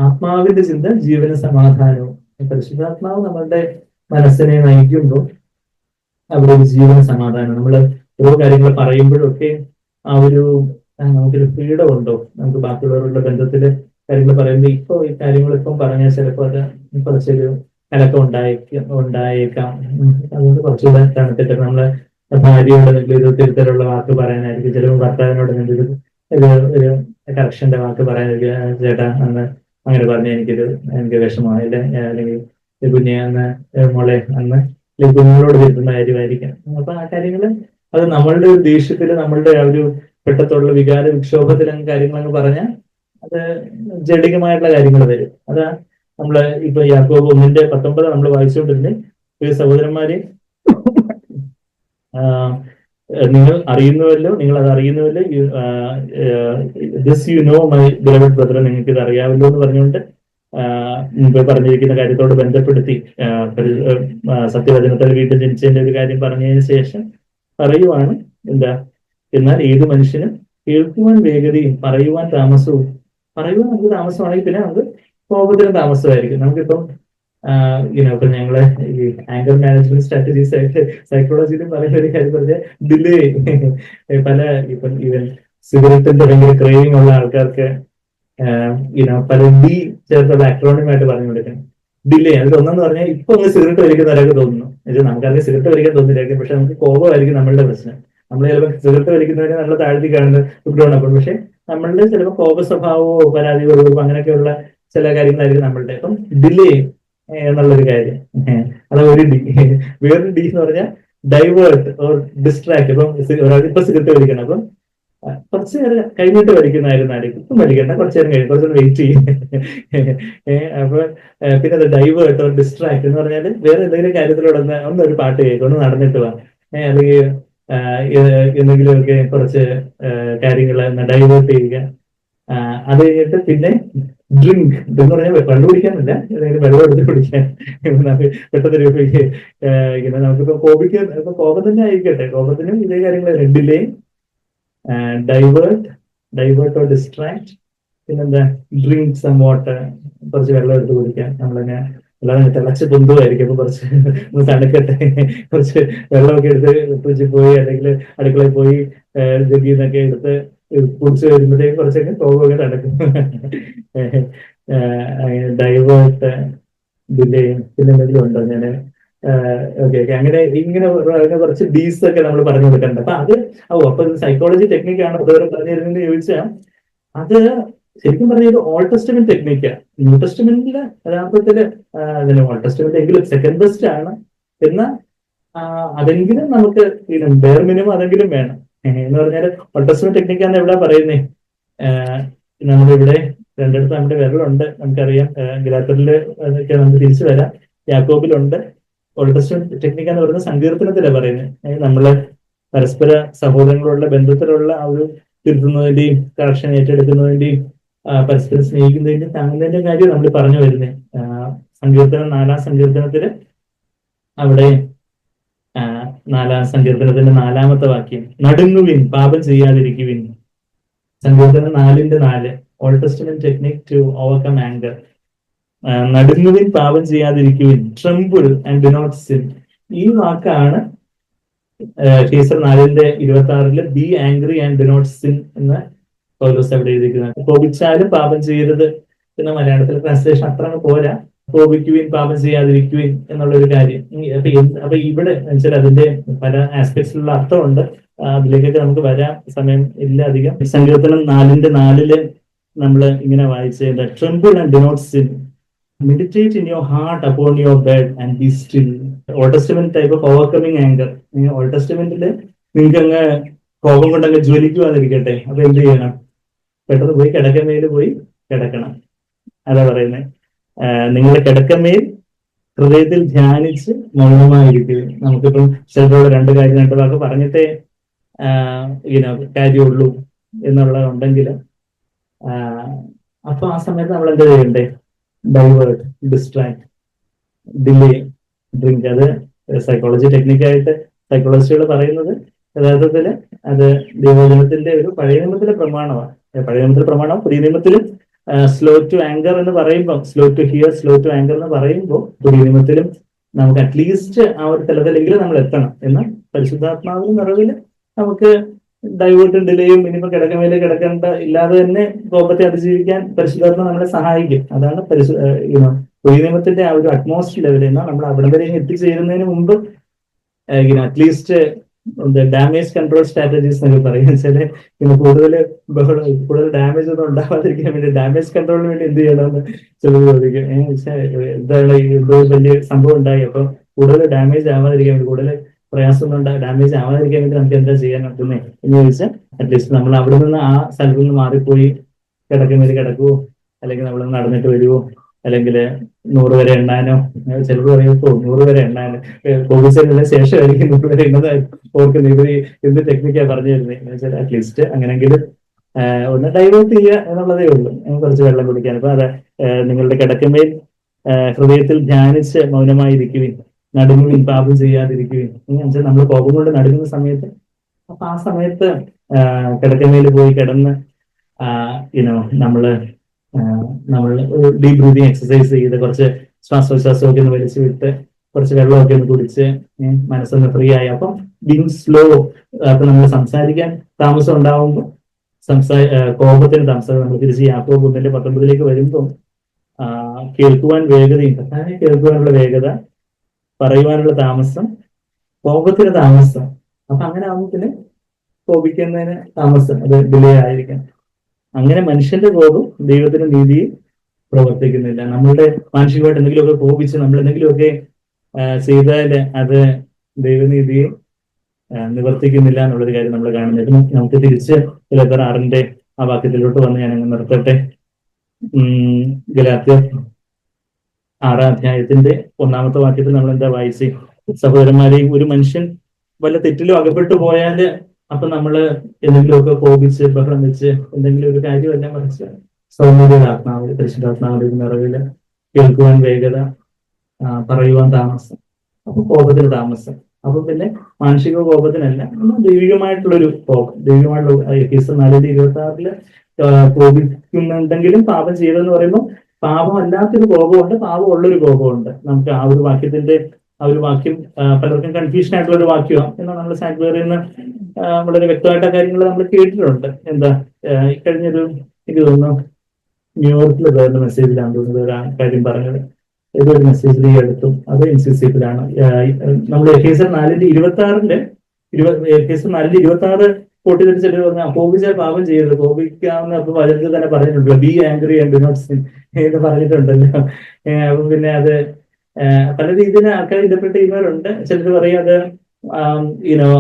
S1: ആത്മാവിന്റെ ചിന്ത ജീവന സമാധാനവും. പരിശുദ്ധാത്മാവ് നമ്മളുടെ മനസ്സിനെ നയിക്കുമ്പോൾ അവിടെ ഒരു ജീവന സമാധാനം. നമ്മൾ ഓരോ കാര്യങ്ങൾ പറയുമ്പോഴൊക്കെ ആ ഒരു നമുക്കൊരു ഫ്രീഡം ഉണ്ടോ, നമുക്ക് ബാക്കിയുള്ളവരുടെ ബന്ധത്തില് കാര്യങ്ങൾ പറയുമ്പോൾ ഇപ്പൊ ഈ കാര്യങ്ങൾ ഇപ്പം പറഞ്ഞാൽ ചിലപ്പോൾ അത് കുറച്ചൊരു കലക്കം ഉണ്ടായേക്കാം. അതുകൊണ്ട് കുറച്ചുകൂടെ തണുത്തിട്ട് നമ്മള് ഭാര്യയോട് എന്തെങ്കിലും ഒരു തിരുത്തലുള്ള വാക്ക് പറയാനായിരിക്കും, ചിലപ്പോൾ ഭർത്താവിനോട് എന്തെങ്കിലും ഒരു കറക്ഷന്റെ വാക്ക് പറയാനായിരിക്കും. ചേട്ടാ അന്ന് അങ്ങനെ പറഞ്ഞ എനിക്ക് വിഷമമായില്ല, അല്ലെങ്കിൽ കുഞ്ഞെ അന്ന് മോളെ അന്ന് കുഞ്ഞുങ്ങളോട് തിരുത്തുന്ന കാര്യമായിരിക്കാം. അപ്പൊ ആ കാര്യങ്ങള് അത് നമ്മളുടെ ഒരു ദേഷ്യത്തില് നമ്മളുടെ ആ ഒരു പെട്ടത്തുള്ള വികാര വിക്ഷോഭത്തിലും കാര്യങ്ങളങ്ങ് പറഞ്ഞാൽ അത് ജഡികമായിട്ടുള്ള കാര്യങ്ങൾ വരും. അതാ നമ്മള് ഇപ്പൊ യാക്കോബ് 1-19 നമ്മൾ വായിച്ചുകൊണ്ടിരുന്നേ, സഹോദരന്മാരെ നിങ്ങൾ അറിയുന്നുവല്ലോ, നിങ്ങൾ അത് അറിയുന്നുവല്ലോ, this you know my beloved brother, നിങ്ങൾക്ക് ഇത് അറിയാമല്ലോ എന്ന് പറഞ്ഞുകൊണ്ട് മുമ്പ് പറഞ്ഞിരിക്കുന്ന കാര്യത്തോട് ബന്ധപ്പെടുത്തി സത്യവചനത്തിൽ വീട്ടിൽ ജനിച്ചതിന്റെ ഒരു കാര്യം പറഞ്ഞതിന് ശേഷം പറയുവാണ് എന്താ, എന്നാൽ ഏത് മനുഷ്യനും കേൾക്കുവാൻ വേഗതയും പറയുവാൻ താമസവും. പറയുവാൻ നമുക്ക് താമസമാണെങ്കിൽ പിന്നെ നമുക്ക് കോപത്തിന് താമസമായിരിക്കും. നമുക്കിപ്പം ഇപ്പൊ ഞങ്ങള് ഈ ആങ്കർ മാനേജ്മെന്റ് സ്ട്രാറ്റജീസ് ആയിട്ട് സൈക്കോളജിയിലും പറയുന്ന ഒരു കാര്യം പറഞ്ഞാൽ ഡിലേ. പല ഇപ്പം ഈവൻ സിഗരറ്റിന്റെ ഭയങ്കര ക്രേവിംഗ് ഉള്ള ആൾക്കാർക്ക് പല ഡി ചേർത്തുള്ള അക്രോണിമായിട്ട് പറഞ്ഞു കൊടുക്കണം. ഡിലേ. അതിൽ ഒന്നെന്ന് പറഞ്ഞാൽ ഇപ്പൊ ഒന്ന് സിഗരറ്റ് വലിക്കുന്നവരൊക്കെ തോന്നുന്നു, നമുക്കറിയാം സിഗരറ്റ് വലിക്കാൻ തോന്നില്ലായിരിക്കും, പക്ഷെ നമുക്ക് കോപമായിരിക്കും നമ്മളുടെ പ്രശ്നം. നമ്മൾ ചിലപ്പോൾ സിഗരറ്റ് വലിക്കുന്നവരെ നമ്മൾ താഴ്ത്തി കാണുന്നത് കുട്ടികളപ്പോൾ, പക്ഷെ നമ്മളുടെ ചിലപ്പോൾ കോപ സ്വഭാവമോ പരാതികളോ അങ്ങനെയൊക്കെയുള്ള ചില കാര്യങ്ങളായിരിക്കും നമ്മളുടെ. അപ്പം ഡിലേ എന്നുള്ളൊരു കാര്യം, അത് ഒരു ഡി. വേറൊരു ഡി എന്ന് പറഞ്ഞാൽ ഡൈവേർട്ട് ഓർ ഡിസ്ട്രാക്ട്. ഇപ്പം ഇപ്പൊ സിഗരറ്റ് വലിക്കണം, അപ്പം കുറച്ച് നേരം കഴിഞ്ഞിട്ട് വലിക്കുന്നതായിരുന്നായിരിക്കും, ഇപ്പം വലിക്കണ്ട, കുറച്ചു നേരം കഴിയും, കുറച്ചൊന്ന് വെയിറ്റ് ചെയ്യും. അപ്പൊ പിന്നെ അത് ഡൈവേർട്ട് ഓർ ഡിസ്ട്രാക്ട് എന്ന് പറഞ്ഞാൽ വേറെ എന്തെങ്കിലും കാര്യത്തിലൂടെ ഒന്നൊരു പാട്ട് കേൾക്കും, ഒന്ന് നടന്നിട്ട് പോവാം, അല്ലെങ്കിൽ എന്തെങ്കിലുമൊക്കെ കുറച്ച് കാര്യങ്ങൾ ഡൈവേർട്ട് ചെയ്യുക. അത് കഴിഞ്ഞിട്ട് പിന്നെ ഡ്രിങ്ക് എന്ന് പറഞ്ഞാൽ വെള്ളം കുടിക്കാനല്ല, ഏതെങ്കിലും വെള്ളം എടുത്ത് കുടിക്കാൻ. നമുക്ക് പെട്ടെന്ന് ഇങ്ങനെ നമുക്കിപ്പോ കോപിക്കാൻ, ഇപ്പൊ കോപം തന്നെ ആയിക്കട്ടെ, കോപത്തിനും ഇതേ കാര്യങ്ങൾ ഡിലേ, ഡൈവേർട്ട് ഓർ ഡിസ്ട്രാക്ട്, പിന്നെന്താ ഡ്രിങ്ക് സം വാട്ടർ, കുറച്ച് വെള്ളം എടുത്ത് കുടിക്കാൻ. നമ്മളിങ്ങനെ വെള്ളം തിളച്ച് പൊന്തുമായിരിക്കും, അപ്പൊ കുറച്ച് ഒന്ന് തണുക്കട്ടെ, കുറച്ച് വെള്ളമൊക്കെ എടുത്ത് ഫ്രിഡ്ജിൽ പോയി അല്ലെങ്കിൽ അടുക്കളയിൽ പോയി ജഗ്ഗിൽ നിന്നൊക്കെ എടുത്ത് കുടിച്ച് വരുമ്പോഴത്തേക്ക് കുറച്ചൊക്കെ കോപമൊക്കെ തണുക്കും. ഡൈവേർട്ട്, ഡിലേ, പിന്നെ എന്തെങ്കിലും ഉണ്ടോ? ഞാൻ ഓക്കെ അങ്ങനെ ഇങ്ങനെ കുറച്ച് ഡീസ് ഒക്കെ നമ്മൾ പറഞ്ഞു കൊടുക്കണ്ട. അപ്പൊ അത് അപ്പൊ സൈക്കോളജി ടെക്നിക്കാണ് അതുവരെ പറഞ്ഞിരുന്നെന്ന് ചോദിച്ചാൽ അത് ശരിക്കും പറഞ്ഞത് ഓൾഡ് ടെസ്റ്റ്മെന്റ് ടെക്നിക്കാ. ന്യൂ ടെസ്റ്റ്മെന്റില് യഥാർത്ഥത്തില് ഓൾഡ് ടെസ്റ്റ്മെന്റ് എങ്കിലും സെക്കൻഡ് ബെസ്റ്റ് ആണ്. എന്നാൽ അതെങ്കിലും നമുക്ക് ബെയർ മിനിമം അതെങ്കിലും വേണം. എന്ന് പറഞ്ഞാൽ ഓൾഡ് ടെസ്റ്റ്മെന്റ് ടെക്നിക്കാന്ന് എവിടെ പറയുന്നേ? നമ്മളിവിടെ രണ്ടിടത്ത് നമ്മുടെ വിരലുണ്ട്, നമുക്കറിയാം. ഗലാത്യരില് അതൊക്കെ നമുക്ക് തിരിച്ചു വരാം. യാക്കോബിലുണ്ട്. ഓൾഡ് ടെസ്റ്റ്മെന്റ് ടെക്നിക്ക് എന്ന് പറയുന്നത് സങ്കീർത്തനത്തിലാണ് പറയുന്നത്. നമ്മള് പരസ്പര സഹോദരങ്ങളുള്ള ബന്ധത്തിലുള്ള ആ ഒരു തിരുത്തുന്നതിന്റെയും കറക്ഷൻ ഏറ്റെടുക്കുന്നതിന്റെയും പരസ്പരം സ്നേഹിക്കുന്നതിന്റെയും താങ്ങുന്നതിന്റെയും കാര്യം നമ്മൾ പറഞ്ഞു വരുന്നത്. സങ്കീർത്തനം 4-ാം സങ്കീർത്തനത്തില് അവിടെ 4-ാം സങ്കീർത്തനത്തിന്റെ 4-ാമത്തെ വാക്യം, നടുങ്ങുവിൻ പാപം ചെയ്യാതിരിക്കുവിൻ. സങ്കീർത്തനം 4-4 Old Testament technique to overcome anger. നടുങ്ങുവിൻ പാപം ചെയ്യാതിരിക്കുവിൻ, tremble and do not sin. ഈ വാക്കാണ് എഫേസ്യർ 4:26 be angry and do not sin എന്ന് പൗലോസ് അവിടെ എഴുതിയിരിക്കുന്നത്. കോപിച്ചാലും പാപം ചെയ്യരുത് എന്ന മലയാളത്തിലെ ട്രാൻസ്ലേഷൻ അത്ര പോരാ. കോപിക്കുവിൻ പാപം ചെയ്യാതിരിക്കുവിൻ എന്നുള്ള ഒരു കാര്യം. അപ്പൊ ഇവിടെ വെച്ചാൽ അതിന്റെ പല ആസ്പെക്ട്സിലുള്ള അർത്ഥമുണ്ട്. അതിലേക്കൊക്കെ നമുക്ക് വരാൻ സമയം ഇല്ല അധികം. സങ്കീർത്തനം 4:4 നമ്മൾ ഇങ്ങനെ വായിച്ചത് tremble and do not sin, meditate in your heart upon your bed and be still. Old Testament type of overcoming anger. Old ടെസ്റ്റമെന്റില് നിങ്ങൾക്ക് അങ്ങ് കോപം കൊണ്ട് അങ്ങ് ജ്വലിക്കുവാതിരിക്കട്ടെ. അപ്പൊ എന്ത് ചെയ്യണം? പെട്ടെന്ന് പോയി കിടക്കമേൽ പോയി കിടക്കണം. അതാ പറയുന്നത്, നിങ്ങളുടെ കിടക്കമേൽ ഹൃദയത്തിൽ ധ്യാനിച്ച് മൗനമായിരിക്കും. നമുക്കിപ്പം ചിലപ്പോൾ രണ്ട് വാക്ക് പറഞ്ഞിട്ടേ കാര്യമുള്ളൂ എന്നുള്ളതുണ്ടെങ്കിൽ അപ്പൊ ആ സമയത്ത് നമ്മൾ എന്താ ചെയ്യണ്ടേ? Divert, distract, delay, drink. അത് സൈക്കോളജി ടെക്നിക്കായിട്ട് സൈക്കോളജിസ്റ്റുകൾ പറയുന്നത് യഥാർത്ഥത്തില് അത് ദൈവജനത്തിന്റെ ഒരു പഴയ നിയമത്തിലെ പ്രമാണമാണ്. പഴയ നിയമത്തിലെ പ്രമാണം പുതിയ നിയമത്തിലും സ്ലോ ടു ആങ്കർ എന്ന് പറയുമ്പോൾ, slow to hear, slow to anger എന്ന് പറയുമ്പോൾ പുതിയ നിയമത്തിലും നമുക്ക് അറ്റ്ലീസ്റ്റ് ആ ഒരു തലത്തിലെങ്കിലും നമ്മൾ എത്തണം എന്ന് പരിശുദ്ധാത്മാവിന്റെ നിറവില് നമുക്ക് ഡൈവേർട്ടും ഡിലേയും ഇനിയിപ്പോ കിടക്കമേലെ കിടക്കേണ്ട ഇല്ലാതെ തന്നെ കോപത്തെ അതിജീവിക്കാൻ പരിശുദ്ധാത്മ നമ്മളെ സഹായിക്കും. അതാണ് പുതിയ നിയമത്തിന്റെ ആ ഒരു അറ്റ്മോസ്ഫിയർ ലെവലിൽ നിന്ന് നമ്മൾ അവിടെ വരെ എത്തിച്ചേരുന്നതിന് മുമ്പ് അറ്റ്ലീസ്റ്റ് ഡാമേജ് കൺട്രോൾ സ്ട്രാറ്റജീസ് എന്നൊക്കെ പറയും. വെച്ചാല് കൂടുതൽ ഡാമേജ് ഒന്നും ഉണ്ടാവാതിരിക്കാൻ വേണ്ടി ഡാമേജ് കൺട്രോളിന് വേണ്ടി എന്ത് ചെയ്യണമെന്ന് ചിലർ ചോദിക്കും. എന്താണ് എന്തോ വലിയ സംഭവം ഉണ്ടായി, അപ്പൊ കൂടുതൽ ഡാമേജ് ആവാതിരിക്കാൻ വേണ്ടി, കൂടുതൽ പ്രയാസം ഒന്നും ഡാമേജ് ആവാതിരിക്കാൻ വേണ്ടി നമുക്ക് എന്താ ചെയ്യാൻ പറ്റുന്നത് എന്ന് ചോദിച്ചാൽ അറ്റ്ലീസ്റ്റ് നമ്മൾ അവിടെ നിന്ന് ആ സ്ഥലത്ത് നിന്ന് മാറിപ്പോയി കിടക്കുന്നതിൽ കിടക്കുവോ, അല്ലെങ്കിൽ നമ്മൾ നടന്നിട്ട് വരുവോ, അല്ലെങ്കിൽ 100 വരെ എണ്ണാനോ. ചിലർ പറയുമ്പോ 100 വരെ എണ്ണാനോ, കോവിഡിന് ശേഷമായിരിക്കും 100 വരെ എണ്ണതായി ഓർക്കുന്നത്. ഇവർ എന്ത് ടെക്നിക്കാണ് പറഞ്ഞു തരുന്നത് എന്ന് വെച്ചാൽ അറ്റ്ലീസ്റ്റ് അങ്ങനെങ്കിലും ഒന്ന് ഡൈവേർട്ട് ചെയ്യുക എന്നുള്ളതേ ഉള്ളൂ. കുറച്ച് വെള്ളം കുടിക്കാൻ. അപ്പൊ അതെ, നിങ്ങളുടെ കിടക്കമേൽ ഹൃദയത്തിൽ ധ്യാനിച്ച് മൗനമായിരിക്കുവിൻ, നടുങ്ങുവിൻ പാപം ചെയ്യാതിരിക്കുവിൻ. എന്നുവെച്ചാൽ നമ്മൾ കോപം കൊണ്ട് നടുങ്ങുന്ന സമയത്ത്, അപ്പൊ ആ സമയത്ത് കിടക്കമേൽ പോയി കിടന്ന് നമ്മൾ ഡീപ് ബ്രീതിങ് എക്സസൈസ് ചെയ്ത് കുറച്ച് ശ്വാസോച്ഛ്വാസമൊക്കെ ഒന്ന് വലിച്ചു വിട്ട് കുറച്ച് വെള്ളമൊക്കെ ഒന്ന് കുടിച്ച് മനസ്സൊന്ന് ഫ്രീ ആയി. അപ്പം ബീങ് സ്ലോ. അപ്പൊ നമ്മൾ സംസാരിക്കാൻ താമസം ഉണ്ടാവുമ്പോൾ കോപത്തിന് താമസം. നമ്മൾ തിരിച്ച് യാക്കോബ് 1:19 വരുമ്പോൾ കേൾക്കുവാൻ വേഗതയും, കേൾക്കുവാനുള്ള വേഗത, പറയുവാനുള്ള താമസം, കോപത്തിന് താമസം. അപ്പൊ അങ്ങനെ ആവുമ്പത്തിന് കോപിക്കുന്നതിന് താമസം, അത് ഡിലേ ആയിരിക്കണം. അങ്ങനെ മനുഷ്യന്റെ കോപം ദൈവത്തിന്റെ നീതിയിൽ പ്രവർത്തിക്കുന്നില്ല. നമ്മളുടെ മാനസികമായിട്ട് എന്തെങ്കിലുമൊക്കെ കോപിച്ച് നമ്മൾ എന്തെങ്കിലുമൊക്കെ ചെയ്താൽ അത് ദൈവനീതിയെ നിവർത്തിക്കുന്നില്ല എന്നുള്ളൊരു കാര്യം നമ്മൾ കാണുന്നത്. നമുക്ക് തിരിച്ച് ഗലാത്യർ 6 ആ വാക്യത്തിലോട്ട് വന്ന് ഞാൻ അങ്ങ് നിർത്തട്ടെ. ഗലാത്യർ 6 1 വാക്യത്തിൽ നമ്മൾ എന്താ വായിച്ചേ? സഹോദരന്മാരെയും, ഒരു മനുഷ്യൻ വല്ല തെറ്റിലും അകപ്പെട്ടു പോയാല് അപ്പൊ നമ്മള് എന്തെങ്കിലുമൊക്കെ കോപിച്ച് ബഹളം വെച്ച് എന്തെങ്കിലും ഒരു കാര്യമല്ല, മറിച്ച് സൗമ്യതയുടെ ആത്മാവിൽ, പരിശുദ്ധാത്മാവിന്റെ നിറവില് കേൾക്കുവാൻ വേഗത, പറയുവാൻ താമസം, അപ്പൊ കോപത്തിന് താമസം. അപ്പൊ പിന്നെ മാനസിക കോപത്തിനല്ല, ദൈവികമായിട്ടുള്ളൊരു കോപം, ദൈവികമായിട്ടുള്ള എഫേസ്യർ 4:26 കോപിക്കുന്നുണ്ടെങ്കിലും പാപം ചെയ്തെന്ന് പറയുമ്പോൾ പാപം അല്ലാത്തൊരു കോപമുണ്ട്, പാപം ഉള്ളൊരു കോപമുണ്ട്. നമുക്ക് ആ ഒരു വാക്യത്തിന്റെ ആ ഒരു വാക്യം പലർക്കും കൺഫ്യൂഷൻ ആയിട്ടുള്ള ഒരു വാക്യമാണ് എന്നാൽ നമ്മൾ സാങ്ക്വേറിൽ നിന്ന് വളരെ വ്യക്തമായിട്ട് കാര്യങ്ങൾ നമ്മൾ കേട്ടിട്ടുണ്ട്. എന്താ കഴിഞ്ഞൊരു എനിക്ക് തോന്നുന്നു ന്യൂയോർക്കിൽ വേറൊരു മെസ്സേജിലാണ് തോന്നുന്നത് ഒരു കാര്യം പറഞ്ഞത്. ഏതൊരു മെസ്സേജിൽ ഈ അടുത്തും അത് ഇൻസിസിബിലാണ്. നമ്മൾ എഫേസ്യർ 4:26 എഫേസ്യർ 4:26 കോട്ടി തിരിച്ചിട്ട് പറഞ്ഞാൽ കോപിച്ചാൽ പാപം ചെയ്യരുത്, കോപിക്കാവുന്ന അപ്പൊ വചനത്തിൽ തന്നെ പറഞ്ഞിട്ടുണ്ടല്ലോ, be angry and do not sin എന്ന് പറഞ്ഞിട്ടുണ്ടല്ലോ. അപ്പം പിന്നെ അത് പല രീതിയിൽ ആൾക്കാർ ഇന്റർപ്രറ്റ് ചെയ്യുന്നവരുണ്ട്. ചിലർ പറയും അത്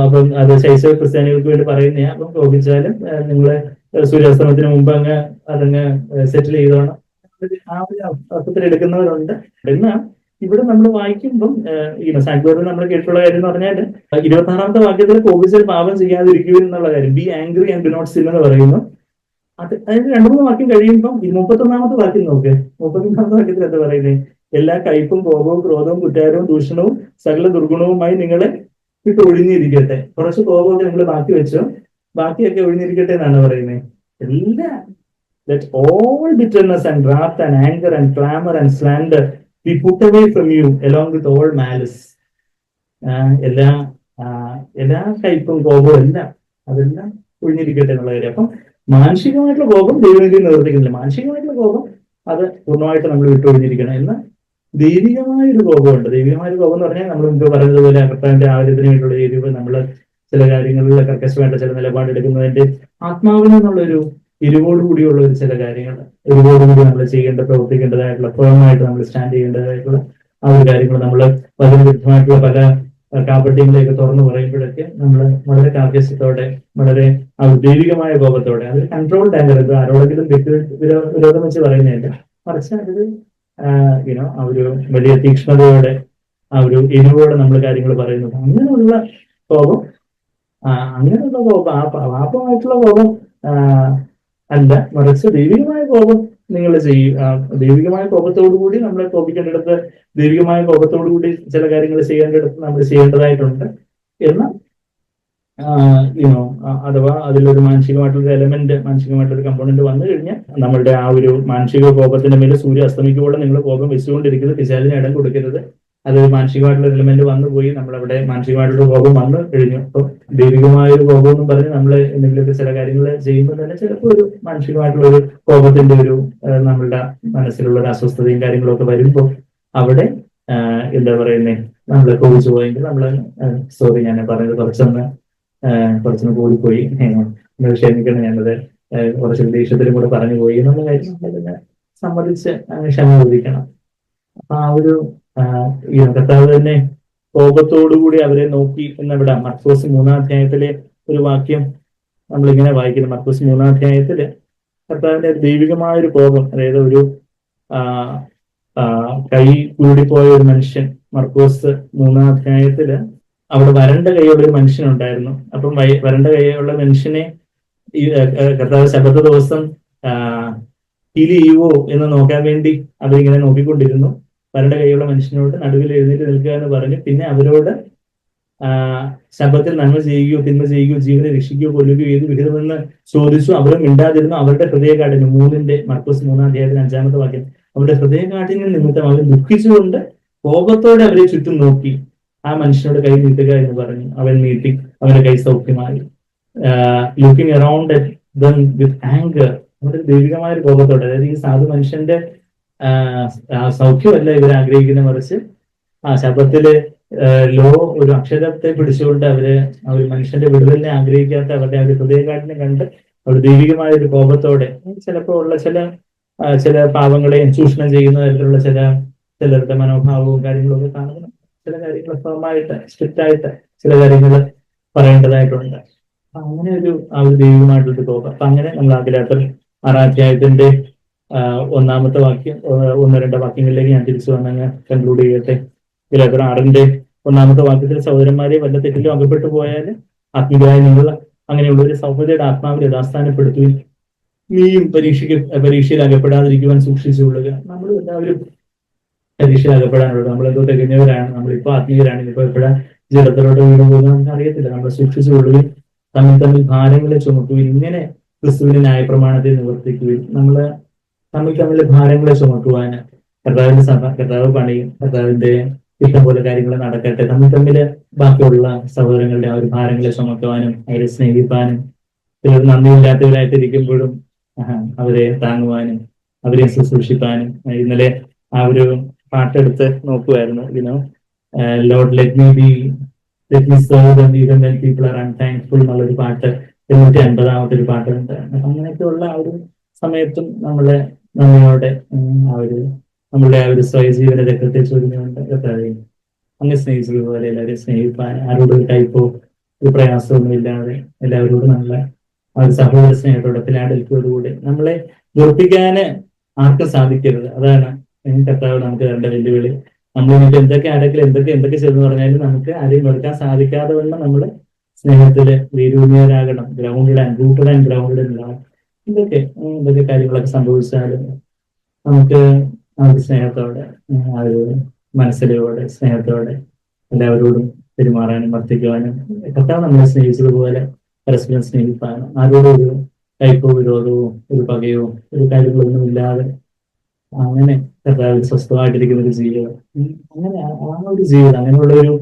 S1: അപ്പം അത് ശൈശവ ക്രിസ്ത്യാനികൾക്ക് വേണ്ടി പറയുന്നതാണ്. അപ്പം കോപിച്ചാലും നിങ്ങള് സൂര്യാസ്തമനത്തിന് മുമ്പ് അങ്ങ് അതങ്ങ് സെറ്റിൽ ചെയ്തോണം ആ ഒരു അർത്ഥത്തിൽ എടുക്കുന്നവരുണ്ട്. എന്നാൽ ഇവിടെ നമ്മൾ വായിക്കുമ്പം സാങ്ക്വേറിൽ നമ്മൾ കേട്ടിട്ടുള്ള കാര്യം എന്ന് പറഞ്ഞാൽ 26 വാക്യത്തിൽ കോപിച്ചാൽ പാപം ചെയ്യാതിരിക്കുക എന്നുള്ള കാര്യം, be angry and do not sin എന്ന് പറയുന്നു. അതായത് 2-3 വാക്യം കഴിയുമ്പം 31 വാക്യം നോക്ക്. 31 വാക്യത്തിൽ എന്താ പറയുന്നത്? എല്ലാ കയ്പും കോപവും ക്രോധവും കുറ്റാരവും ദൂഷണവും സകല ദുർഗുണവുമായി നിങ്ങളെ വിട്ട് ഒഴിഞ്ഞിരിക്കട്ടെ. കുറച്ച് കോപമൊക്കെ നിങ്ങൾ ബാക്കി വെച്ചോ, ബാക്കിയൊക്കെ ഒഴിഞ്ഞിരിക്കട്ടെ എന്നാണ് പറയുന്നത്. എല്ലാ let all bitterness and wrath and anger and clamor and slander be put away from you along with all malice. എല്ലാ എല്ലാ കയ്പും കോപവും എല്ലാം അതെല്ലാം ഒഴിഞ്ഞിരിക്കട്ടെ എന്നുള്ള കാര്യം. അപ്പം മാനസികമായിട്ടുള്ള കോപം ദൈവനീതി നിവർത്തിക്കുന്നില്ല. മാനസികമായിട്ടുള്ള കോപം അത് പൂർണ്ണമായിട്ട് നമ്മൾ വിട്ടൊഴിഞ്ഞിരിക്കണം. എന്നാൽ ദൈവികമായൊരു കോപമുണ്ട്. ദൈവികമായൊരു കോപം എന്ന് പറഞ്ഞാൽ നമ്മൾ മുമ്പ് പറഞ്ഞതുപോലെ കർത്താവിന്റെ ആരോഗ്യത്തിന് വേണ്ടിയുള്ള എരിവ്, നമ്മൾ ചില കാര്യങ്ങളിൽ കർക്കശമായിട്ട് ചില നിലപാടെടുക്കുന്നതിന്റെ ആത്മാവിൽ നിന്നുള്ളൊരു എരിവോടുകൂടിയുള്ള ഒരു ചില കാര്യങ്ങൾ, എരിവോടുകൂടി നമ്മൾ പ്രവർത്തിക്കേണ്ടതായിട്ടുള്ള പൂർണ്ണമായിട്ട് നമ്മൾ സ്റ്റാൻഡ് ചെയ്യേണ്ടതായിട്ടുള്ള ആ ഒരു കാര്യങ്ങൾ നമ്മൾ വചനവിരുദ്ധമായിട്ടുള്ള പല കാപട്യങ്ങളെയൊക്കെ തുറന്നു പറയുമ്പോഴൊക്കെ നമ്മൾ വളരെ കാർക്കശ്യത്തോടെ, വളരെ ദൈവികമായ കോപത്തോടെ, അത് കൺട്രോൾഡ് ആങ്കർ, ഇത് ആരോടെങ്കിലും വിരോധം വെച്ച് പറയുന്നില്ല, മറിച്ച് അതിൽ ആ ഒരു വലിയ തീക്ഷ്ണതയോടെ, ആ ഒരു എരിവോടെ നമ്മൾ കാര്യങ്ങൾ പറയുന്നത്. അങ്ങനെയുള്ള കോപം, അങ്ങനെയുള്ള കോപം പാപമായിട്ടുള്ള കോപം അല്ല, മറിച്ച് ദൈവികമായ കോപം നിങ്ങൾ ചെയ്യുക. ദൈവികമായ കോപത്തോടു കൂടി നമ്മളെ കോപിക്കേണ്ടിടത്ത്, ദൈവികമായ കോപത്തോടു കൂടി ചില കാര്യങ്ങൾ ചെയ്യേണ്ടിടത്ത് നമ്മൾ ചെയ്യേണ്ടതായിട്ടുണ്ട്. എന്നാൽ അഥവാ അതിലൊരു മാനസികമായിട്ടുള്ള എലമെന്റ്, മാനസികമായിട്ടൊരു കമ്പോണന്റ് വന്നു കഴിഞ്ഞാൽ നമ്മളുടെ ആ ഒരു മാനസിക കോപത്തിന്റെ മേലെ സൂര്യ അസ്തമിക്കുമ്പോൾ നിങ്ങൾ കോപം വെച്ചുകൊണ്ടിരിക്കുന്നത്, പിശാചിന് ഇടം കൊടുക്കരുത്. അത് മാനസികമായിട്ടുള്ള എലമെന്റ് വന്നു പോയി, നമ്മളവിടെ മാനസികമായിട്ടുള്ള കോപം വന്നു കഴിഞ്ഞു. അപ്പൊ ദൈവികമായ ഒരു കോപം എന്നും പറഞ്ഞ് നമ്മൾ എന്തെങ്കിലുമൊക്കെ ചില കാര്യങ്ങൾ ചെയ്യുമ്പോൾ തന്നെ ചിലപ്പോൾ ഒരു മാനസികമായിട്ടുള്ള ഒരു കോപത്തിന്റെ ഒരു നമ്മളുടെ മനസ്സിലുള്ള ഒരു അസ്വസ്ഥതയും കാര്യങ്ങളൊക്കെ വരുമ്പോൾ അവിടെ എന്താ പറയുന്നേ, നമ്മൾ കോപിച്ചു പോയെങ്കിൽ നമ്മൾ സോറി, ഞാൻ പറഞ്ഞത് കുറച്ചൊന്ന് കൂടിപ്പോയി, ക്ഷമിക്കണം, ഞാനത് കുറച്ച് ദേഷ്യത്തിലും കൂടെ പറഞ്ഞു പോയി എന്നുള്ള കാര്യം നമ്മളതിനെ സമ്മതിച്ച് ക്ഷമ ചോദിക്കണം. അപ്പൊ ആ ഒരു കർത്താവ് തന്നെ കോപത്തോടുകൂടി അവരെ നോക്കി എന്നിവിടെ മർക്കോസ് 3-ാം അധ്യായത്തിലെ ഒരു വാക്യം നമ്മളിങ്ങനെ വായിക്കുന്നു. മർക്കോസ് 3-ാം അധ്യായത്തില് കർത്താവിന്റെ ദൈവികമായ ഒരു കോപം, അതായത് ഒരു കൈ കൂടിപ്പോയ ഒരു മനുഷ്യൻ, മർക്കോസ് 3-ാം അധ്യായത്തില് അവിടെ വരണ്ട കൈയുള്ള ഒരു മനുഷ്യനുണ്ടായിരുന്നു. അപ്പം വരണ്ട കൈയുള്ള മനുഷ്യനെ ഈ കർത്താവ് ശബത്ത് ദിവസം ഹീൽ ചെയ്യുവോ എന്ന് നോക്കാൻ വേണ്ടി അവരിങ്ങനെ നോക്കിക്കൊണ്ടിരുന്നു. വരണ്ട കൈയുള്ള മനുഷ്യനോട് നടുവിൽ എഴുന്നേറ്റ് നിൽക്കുക എന്ന് പറഞ്ഞു. പിന്നെ അവരോട് ശബത്തിൽ നന്മ ചെയ്യുകയോ തിന്മ ചെയ്യുകയോ ജീവനെ രക്ഷിക്കുകയോ കൊല്ലുകയോ ഏത് വിഹിതമെന്ന് ചോദിച്ചു. അവരും മിണ്ടാതിരുന്നു. അവരുടെ ഹൃദയകാഠിന്യം, മർക്കോസ് 3-ാം അധ്യായത്തിന് 5-ാമത്തെ വാക്യം, അവരുടെ ഹൃദയകാഠിന്യം നിമിത്തം അവർ ദുഃഖിച്ചുകൊണ്ട് കോപത്തോടെ അവരെ ചുറ്റും നോക്കി ആ മനുഷ്യനോട് കൈ നീട്ടുക എന്ന് പറഞ്ഞു. അവൻ നീട്ടി, അവന്റെ കൈ സൗഖ്യമായി. Looking around at them with anger, അവരുടെ ദൈവികമായ ഒരു കോപത്തോടെ, അതായത് ഈ സാധു മനുഷ്യന്റെ സൗഖ്യമല്ല ഇവർ ആഗ്രഹിക്കുന്ന, മറിച്ച് ശബത്തില് ഒരു അക്ഷരത്തെ പിടിച്ചുകൊണ്ട് അവര് ആ ഒരു മനുഷ്യന്റെ വിടുതലിനെ ആഗ്രഹിക്കാത്ത അവരുടെ ആ ഒരു ഹൃദയകാഠിന്യം കണ്ട് അവർ ദൈവികമായ ഒരു കോപത്തോടെ ചിലപ്പോൾ ഉള്ള ചില പാവങ്ങളെയും ചൂഷണം ചെയ്യുന്ന തരത്തിലുള്ള ചിലരുടെ മനോഭാവവും കാര്യങ്ങളും ഒക്കെ കാണുന്നു. ചില കാര്യങ്ങൾ ഫേമായിട്ട്, സ്ട്രിക്റ്റ് ആയിട്ട് ചില കാര്യങ്ങൾ പറയേണ്ടതായിട്ടുണ്ട്. അങ്ങനെ ആ ഒരു ദൈവികമായിട്ടുള്ളൊരു കോപം. അപ്പൊ അങ്ങനെ നമ്മൾ ഗലാത്യർ 6-ാം അധ്യായത്തിന്റെ 1-ാമത്തെ വാക്യം, 1-2 വാക്യങ്ങളിലേക്ക് ഞാൻ തിരിച്ചു വന്നങ്ങ് കൺക്ലൂഡ് ചെയ്യട്ടെ. ഗലാത്യർ 6-ന്റെ 1-ാമത്തെ വാക്യത്തിൽ, സഹോദരന്മാരെ വല്ല തെറ്റിലും അകപ്പെട്ടു പോയാൽ ആത്മീയരായ നിങ്ങൾ അങ്ങനെയുള്ള ഒരു സൗഹൃദയുടെ ആത്മാവിൽ യഥാസ്ഥാനപ്പെടുത്തുകയും നീയും പരീക്ഷയിൽ അകപ്പെടാതിരിക്കുവാൻ സൂക്ഷിച്ചുകൊള്ളുക. നമ്മൾ എല്ലാവരും പരീക്ഷയിൽ അകപ്പെടാനുള്ളത്, നമ്മളെന്തോ തികഞ്ഞവരാണ്, നമ്മളിപ്പോ ആത്മീയരാണ്, ഇനിയിപ്പോ എപ്പോഴാ ജലത്തിലോട്ട് വീണ് പോകുന്നത് നമുക്ക് അറിയത്തില്ല. നമ്മൾ സൂക്ഷിച്ചുകൊള്ളുകയും തമ്മിൽ ഭാരങ്ങളെ ചുമക്കുകയും ഇങ്ങനെ ക്രിസ്തുവിന്റെ ന്യായപ്രമാണത്തെ നിവർത്തിക്കുകയും നമ്മള് തമ്മിൽ ഭാരങ്ങളെ ചുമക്കുവാന് കർത്താവിന്റെ സഭ, കർത്താവ് പണിയും, കർത്താവിന്റെ ഇഷ്ടം പോലെ കാര്യങ്ങൾ നടക്കട്ടെ. തമ്മിൽ ബാക്കിയുള്ള സഹോദരങ്ങളുടെ ആ ഒരു ഭാരങ്ങളെ ചുമക്കുവാനും അവരെ സ്നേഹിപ്പാനും, ചിലർ നന്ദിയില്ലാത്തവരായിട്ടിരിക്കുമ്പോഴും അവരെ താങ്ങുവാനും അവരെ ശുശ്രൂഷിപ്പാനും. ഇന്നലെ ആ ഒരു പാട്ടെടുത്ത് നോക്കുമായിരുന്നു, Lord let me serve them even when people are unthankful എന്നുള്ളൊരു പാട്ട് 250-ാമത്തെ ഒരു പാട്ടുണ്ട്. അങ്ങനെയൊക്കെയുള്ള ആ ഒരു സമയത്തും നമ്മളോടെ നമ്മളുടെ ആ ഒരു സ്വയജീവന രക്തത്തെ ചൊരിഞ്ഞുകൊണ്ട് അങ്ങനെ സ്നേഹിച്ചതുപോലെ എല്ലാവരെയും സ്നേഹിപ്പാൻ, ആരോടും ഒരു ടൈപ്പോ ഒരു പ്രയാസമൊന്നും ഇല്ലാതെ എല്ലാവരോടും നമ്മളെ ആ ഒരു സഹോദര സ്നേഹത്തോടെ പിലാടൽക്കോടുകൂടി നമ്മളെ വെറുപ്പിക്കാന് ആർക്കും സാധിക്കരുത്. അതാണ് കർത്താവ് നമുക്ക് തരേണ്ട വെല്ലുവിളി. നമ്മളിപ്പോൾ എന്തൊക്കെ ചെയ്തെന്ന് പറഞ്ഞാലും നമുക്ക് ആരെയും വെറുക്കാൻ സാധിക്കാതെ വണ്ണം നമ്മള് സ്നേഹത്തില് വേരൂന്നിയവരാകണം. റൂട്ടഡ് ആൻഡ് ഗ്രൗണ്ടഡ് ഉണ്ടാവണം. എന്തൊക്കെ കാര്യങ്ങളൊക്കെ സംഭവിച്ചാലും നമുക്ക് ആ ഒരു സ്നേഹത്തോടെ, ആ ഒരു മനസ്സിലോടെ, സ്നേഹത്തോടെ എല്ലാവരോടും പെരുമാറാനും വർദ്ധിക്കുവാനും, കർത്താവ് നമ്മളെ സ്നേഹിച്ചതുപോലെ പരസ്പരം സ്നേഹിക്കാനും, ആരോടും ഒരു കയ്പോ വിരോധവും ഒരു പകയോ ഒരു കാര്യങ്ങളൊന്നും ഇല്ലാതെ അങ്ങനെ കർത്താവിൽ സ്വസ്ഥമായിട്ടിരിക്കുന്ന ഒരു ജീവിതം, അങ്ങനെ ആ ഒരു ജീവിതം, അങ്ങനെയുള്ള ഒരു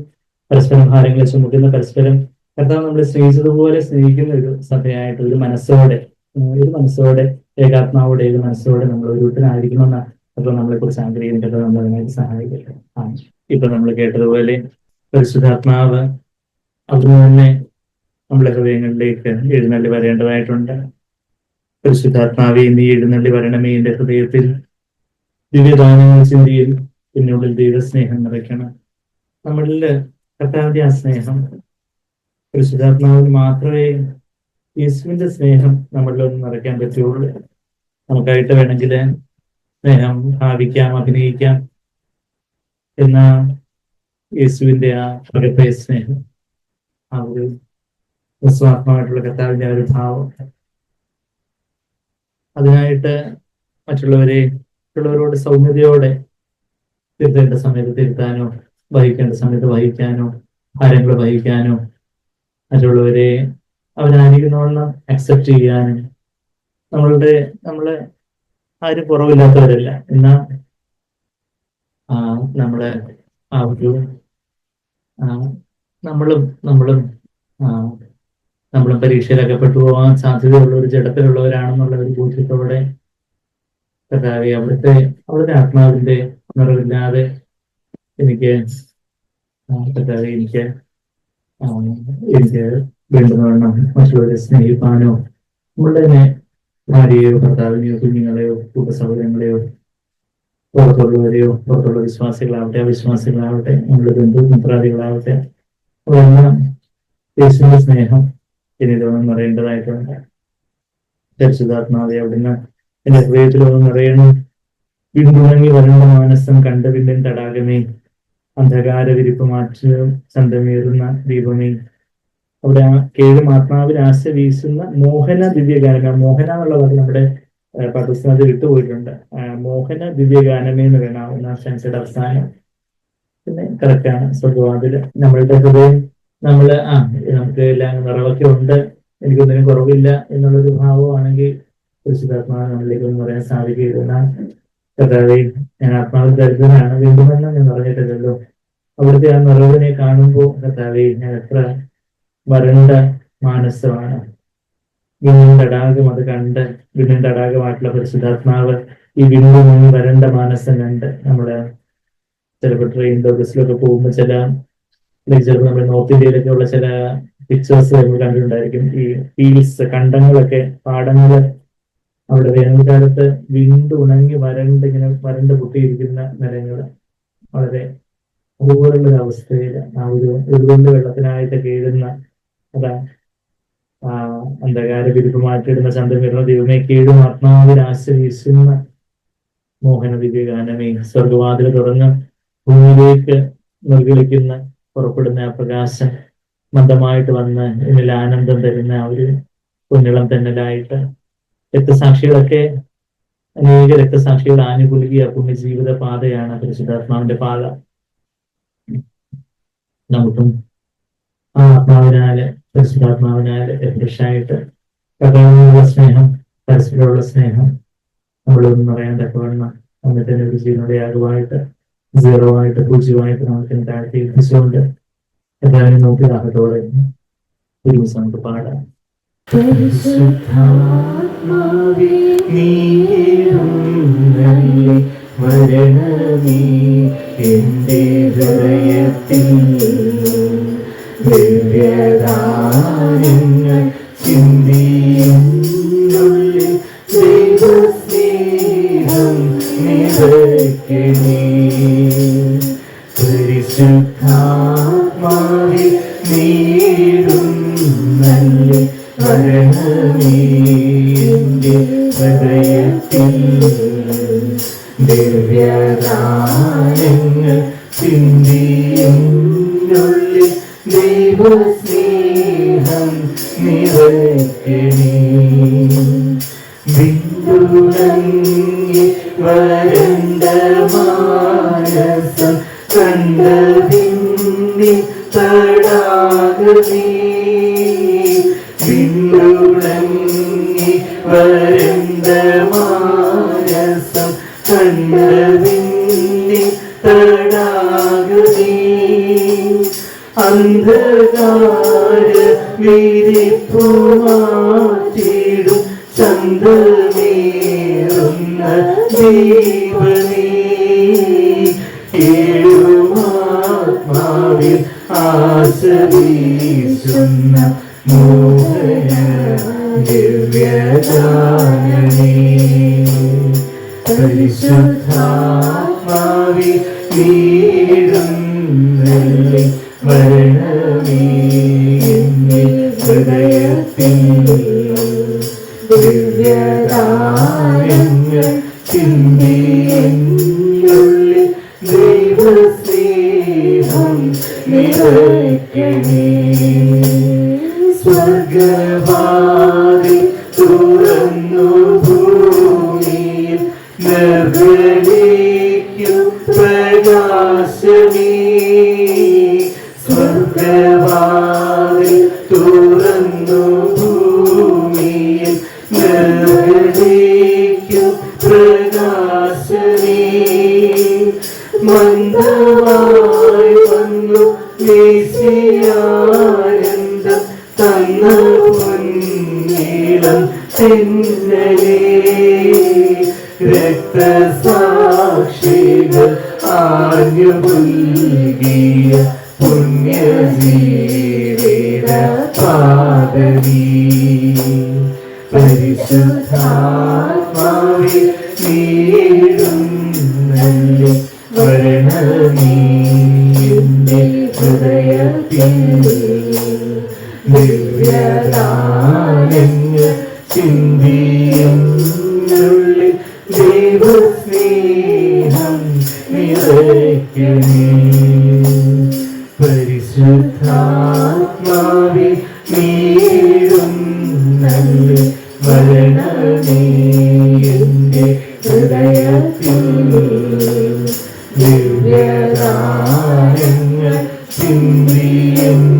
S1: പരസ്പരം ഭാരങ്ങൾ ചുമക്കുന്ന, പരസ്പരം കർത്താവ് നമ്മളെ സ്നേഹിച്ചതുപോലെ സ്നേഹിക്കുന്ന ഒരു സഭയായിട്ട് ഒരു മനസ്സോടെ ഏകാത്മാവോടെ ഏത് മനസ്സോടെ നമ്മൾ ഒരുത്തനായിരിക്കണമെന്നാണ് അപ്പൊ നമ്മളെ കുറിച്ച് ആഗ്രഹിക്കുന്നത്. നമ്മൾ അതിനായിട്ട് സഹായിക്കട്ടെ. ഇപ്പൊ നമ്മൾ കേട്ടതുപോലെ പരിശുദ്ധാത്മാവ് അവിടുന്ന് തന്നെ നമ്മുടെ ഹൃദയങ്ങളിലേക്ക് എഴുന്നള്ളി വരേണ്ടതായിട്ടുണ്ട്. പരിശുദ്ധാത്മാവെ നീ എഴുന്നള്ളി വരണമേ എന്റെ ഹൃദയത്തിൽ, ദിവ്യദാനങ്ങൾ ചിന്തയിൽ പിന്നുള്ളിൽ ദൈവസ്നേഹം നിറയ്ക്കണം. നമ്മളിൽ കർത്താവിന്റെ ആ സ്നേഹം, പരിശുദ്ധാത്മാവിന് മാത്രമേ യേശുവിന്റെ സ്നേഹം നമ്മളിലൊന്ന് നിറയ്ക്കാൻ പറ്റുള്ളൂ. നമുക്കായിട്ട് വേണമെങ്കിൽ സ്നേഹം ഭാവിക്കാം, അഭിനയിക്കാം. എന്ന യേശുവിന്റെ ആ പ്രകടമായ സ്നേഹം, ആ ഒരു നിസ്വാർത്ഥമായിട്ടുള്ള കർത്താവിന്റെ ആ ഒരു ഭാവം, അതിനായിട്ട് മറ്റുള്ളവരോട് സൗമ്യതയോടെ തിരുത്തേണ്ട സമയത്ത് തിരുത്താനോ, വഹിക്കേണ്ട സമയത്ത് വഹിക്കാനോ, ഭാരങ്ങൾ വഹിക്കാനോ, മറ്റുള്ളവരെ അവരായിരിക്കുന്നവണ്ണം അക്സെപ്റ്റ് ചെയ്യാനും, നമ്മള് ആരും കുറവില്ലാത്തവരല്ല. എന്നാൽ നമ്മള് ആ ഒരു നമ്മളും പരീക്ഷയിലൊക്കെ പെട്ടുപോകാൻ സാധ്യതയുള്ള ഒരു ജഡത്തിലുള്ളവരാണെന്നുള്ള ഒരു ബോധ്യത്തോടെ കർത്താവേ അവിടുത്തെ ആത്മാവിന്റെ നിറവില്ലാതെ എനിക്ക് വേണ്ടുന്നവണ്ണം മറ്റുള്ളവരെ സ്നേഹിക്കാനോ, നമ്മളുടെ തന്നെ ഭാര്യയോ ഭർത്താവിനെയോ കുഞ്ഞുങ്ങളെയോ കൂട്ടസഹോദരങ്ങളെയോ പുറത്തുള്ളവരെയോ പുറത്തുള്ള വിശ്വാസികളാവട്ടെ അവിശ്വാസികളാവട്ടെ നമ്മുടെ ബന്ധു മിത്രാദികളാവട്ടെ അതെല്ലാം യേശുവിന്റെ സ്നേഹം എന്നിലൊന്നും നിറയേണ്ടതായിട്ടുണ്ട്. പരിശുദ്ധാത്മാവെ അവിടുന്ന് എന്റെ ഹൃദയത്തിലൊന്നും നിറയണം. വിണ്ടുണങ്ങി വരേണ്ട മാനസം കണ്ട വിണ്ടിൻ തടാകമേ, അന്ധകാര വിരിപ്പ് മാറ്റി ചന്തമേറുന്ന ദീപമേ, അവിടെ ആ കേഴും ആത്മാവിൽ ആശ വീശുന്ന മോഹന ദിവ്യഗാനമേ. മോഹന എന്നുള്ള വാക്ക് നമ്മുടെ പാഠപുസ്തകത്തിൽ വിട്ടുപോയിട്ടുണ്ട്. മോഹന ദിവ്യഗാനമേ എന്ന് വേണം ഒന്നാം സ്ഥാനയുടെ അവസാനം. പിന്നെ കറക്റ്റാണ്. സ്വർഗവാതില് നമ്മളുടെ ഹൃദയം നമുക്ക് എല്ലാം നിറവൊക്കെ ഉണ്ട്, എനിക്കൊന്നിനും കുറവില്ല എന്നുള്ളൊരു ഭാവമാണെങ്കിൽ പരിശുദ്ധാത്മാവ് നമ്മളിലേക്ക് ഒന്നും പറയാൻ സാധിക്കില്ല. കർത്താവേ, ഞാൻ ആത്മാവിൽ ദരിദ്രനാണ്, വീണ്ടുമെന്ന് ഞാൻ പറഞ്ഞിട്ടില്ലല്ലോ. അവിടുത്തെ ആ നിറവിനെ കാണുമ്പോൾ കർത്താവേ, ഞാൻ എത്ര വരണ്ട മാനസമാണ്. വിണ്ണിൻ തടാകം അത് കണ്ട്, വിണ്ണിൻ തടാകമായിട്ടുള്ള പരിശുദ്ധാത്മാവ് ഈ വിണ്ണു മുങ്ങി വരണ്ട മാനസം കണ്ട്, നമ്മുടെ ചിലപ്പോൾ ട്രെയിനിലോ ബസ്സിലൊക്കെ പോകുമ്പോൾ ചിലപ്പോൾ നമ്മുടെ നോർത്ത് ഇന്ത്യയിലൊക്കെ ഉള്ള ചില പിക്ചേഴ്സ് നമ്മൾ കണ്ടിട്ടുണ്ടായിരിക്കും. ഈ ഫീൽഡ്സ്, കണ്ടങ്ങളൊക്കെ, പാടങ്ങള് അവിടെ വേനൽക്കാലത്ത് ഉണങ്ങി വരണ്ട് പൊട്ടിയിരിക്കുന്ന നിലങ്ങള്, വളരെ അതുപോലുള്ളൊരു അവസ്ഥയിൽ ആ ഒരു ഉരുളുണ്ട് വെള്ളത്തിനായിട്ട് കീഴുന്ന അന്ധകാര വിരിപ്പ് മാറ്റിയിടുന്ന ചന്ദ്രമിരുന്ന ദൈവമേ, കീഴും ആത്മാവിൽ ആശ വീശുന്ന മോഹന ദിവ്യഗാനമേ, സ്വർഗവാതിൽ തുറന്ന് ഭൂമിയിലേക്ക് നിർഗളിക്കുന്ന പുറപ്പെടുന്ന ആ പ്രകാശം മന്ദമായിട്ട് വന്ന് എന്നിൽ ആനന്ദം തരുന്ന ആ ഒരു പൊന്നിളം തന്നലായിട്ട് അനേക രക്തസാക്ഷികൾ ആനുകൂലിക്കുക പുണ്യജീവിത പാതയാണ് പരിശുദ്ധാത്മാവിന്റെ പാത. നമുക്കും ആ ആത്മാവിനാല്, പരിശുദ്ധാത്മാവിനാല് ഫ്രഷായിട്ട് കർത്താവിനുള്ള സ്നേഹം, പരസ്പരമുള്ള സ്നേഹം നമ്മളൊന്നും പറയാൻ തക്കവണ്ണം എന്നിട്ട് ഒരു ജീവനുടെ യാഗമായിട്ട്, സീറോ ആയിട്ട്, പൂജ്യമായിട്ട് നമുക്ക് താഴ്ത്തി എത്തിച്ചുകൊണ്ട് എല്ലാവരും നോക്കി ദാഹത്തോടെ ഒരു ദിവസം നമുക്ക് പാടാം.
S2: വരണമേ എന്റെ ഹൃദയത്തിൽ, ദിവ്യദാനങ്ങൾ ചിന്തിയുള്ളിൽ ദൈവസ്നേഹം നിറയ്ക്കണേ. പരിശുദ്ധാത്മാവേ നീടും നല്ല വരണമേ എന്റെ ഹൃദയത്തിൽ, ദിവ്യദാനങ്ങൾ ചിന്തിയുള്ളിൽ ദൈവസ്നേഹം നിറയ്ക്കണേ. വിണ്ടുണങ്ങി വരണ്ട മാനസം കണ്ട വിണ്ണിൻ തടാകമേ, വിണ്ടുണങ്ങി വരണ്ട മാനസം കണ്ട വിണ്ണിൻ തടാകമേ, അന്ധകാര വിരിപ്പു മാറ്റിടും ചന്ദ്രമേറുന്ന ദീപനീ ഏഴുമാത്മാവിൽ ആശ വീശുന്ന മോഹന ദിവ്യദാനമേ പരിശുദ്ധാത്മാവിൽ വീഴുന്നല്ലേ വരണമേ എന്റെ ഹൃദയത്തിൽ ദിവ്യദാനങ്ങൾ ചിന്തിയുള്ളിൽ ദൈവസ്നേഹം നിറയ്ക്കണേ സ്വർഗവാതിൽ തുറന്നു ഭൂമിയിൽ നിർഗളിക്കും പ്രകാശമേ സ്വർഗവാതിൽ തുറന്നു ഭൂമിയിൽ നിർഗളിക്കും പ്രകാശമേ മന്ദമായി വന്നു വീശിയാനന്ദം തന്ന പൊന്നീളം തെന്നലേ രക്തസാക്ഷികൾ ആഞ്ഞു പുൽകിയ പുണ്യജീവിത പാദവീ പരിശുദ്ധാത്മാവിൽ വീഴുന്നല്ലേ വരണമേ എന്റെ ഹൃദയത്തിൽ ദിവ്യദാനങ്ങൾ ചിന്തിയുള്ളിൽ ദൈവസ്നേഹം നിറയ്ക്കണേ പരിശുദ്ധാത്മാവിൽ വീഴുന്നല്ലേ വരണമേ എന്റെ ഹൃദയത്തിൽ ദിവ്യദാനങ്ങൾ ചിന്തിയുള്ളിൽ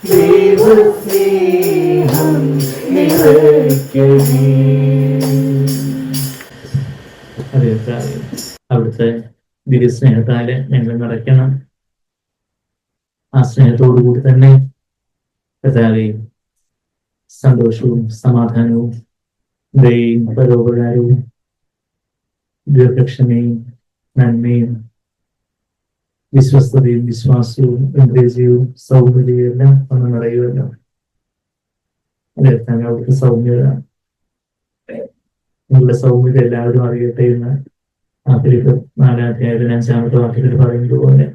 S2: ദൈവസ്നേഹം നിറയ്ക്കണേ.
S1: അതെ കർത്താവേ, അവിടുത്തെ ദിവ്യസ്നേഹത്താല് ഞങ്ങൾ നിറയ്ക്കണം. ആ സ്നേഹത്തോടു കൂടി തന്നെ കർത്താവേ സന്തോഷവും സമാധാനവും ദയയും പരോപകാരവും ദീർഘക്ഷമയും നന്മയും വിശ്വസ്തതയും വിശ്വാസവും ഇന്ദ്രിയവും സൗമ്യതയും എല്ലാം ഒന്ന് നിറയുമല്ലോ. അതെ അവിടുത്തെ സൗമ്യത, നിങ്ങളുടെ സൗമ്യത എല്ലാവരും അറിയട്ടെ എന്ന് ആ ഫിലിപ്പ് 4-5 വാക്യത്തിൽ പറയുന്നത് പോലെ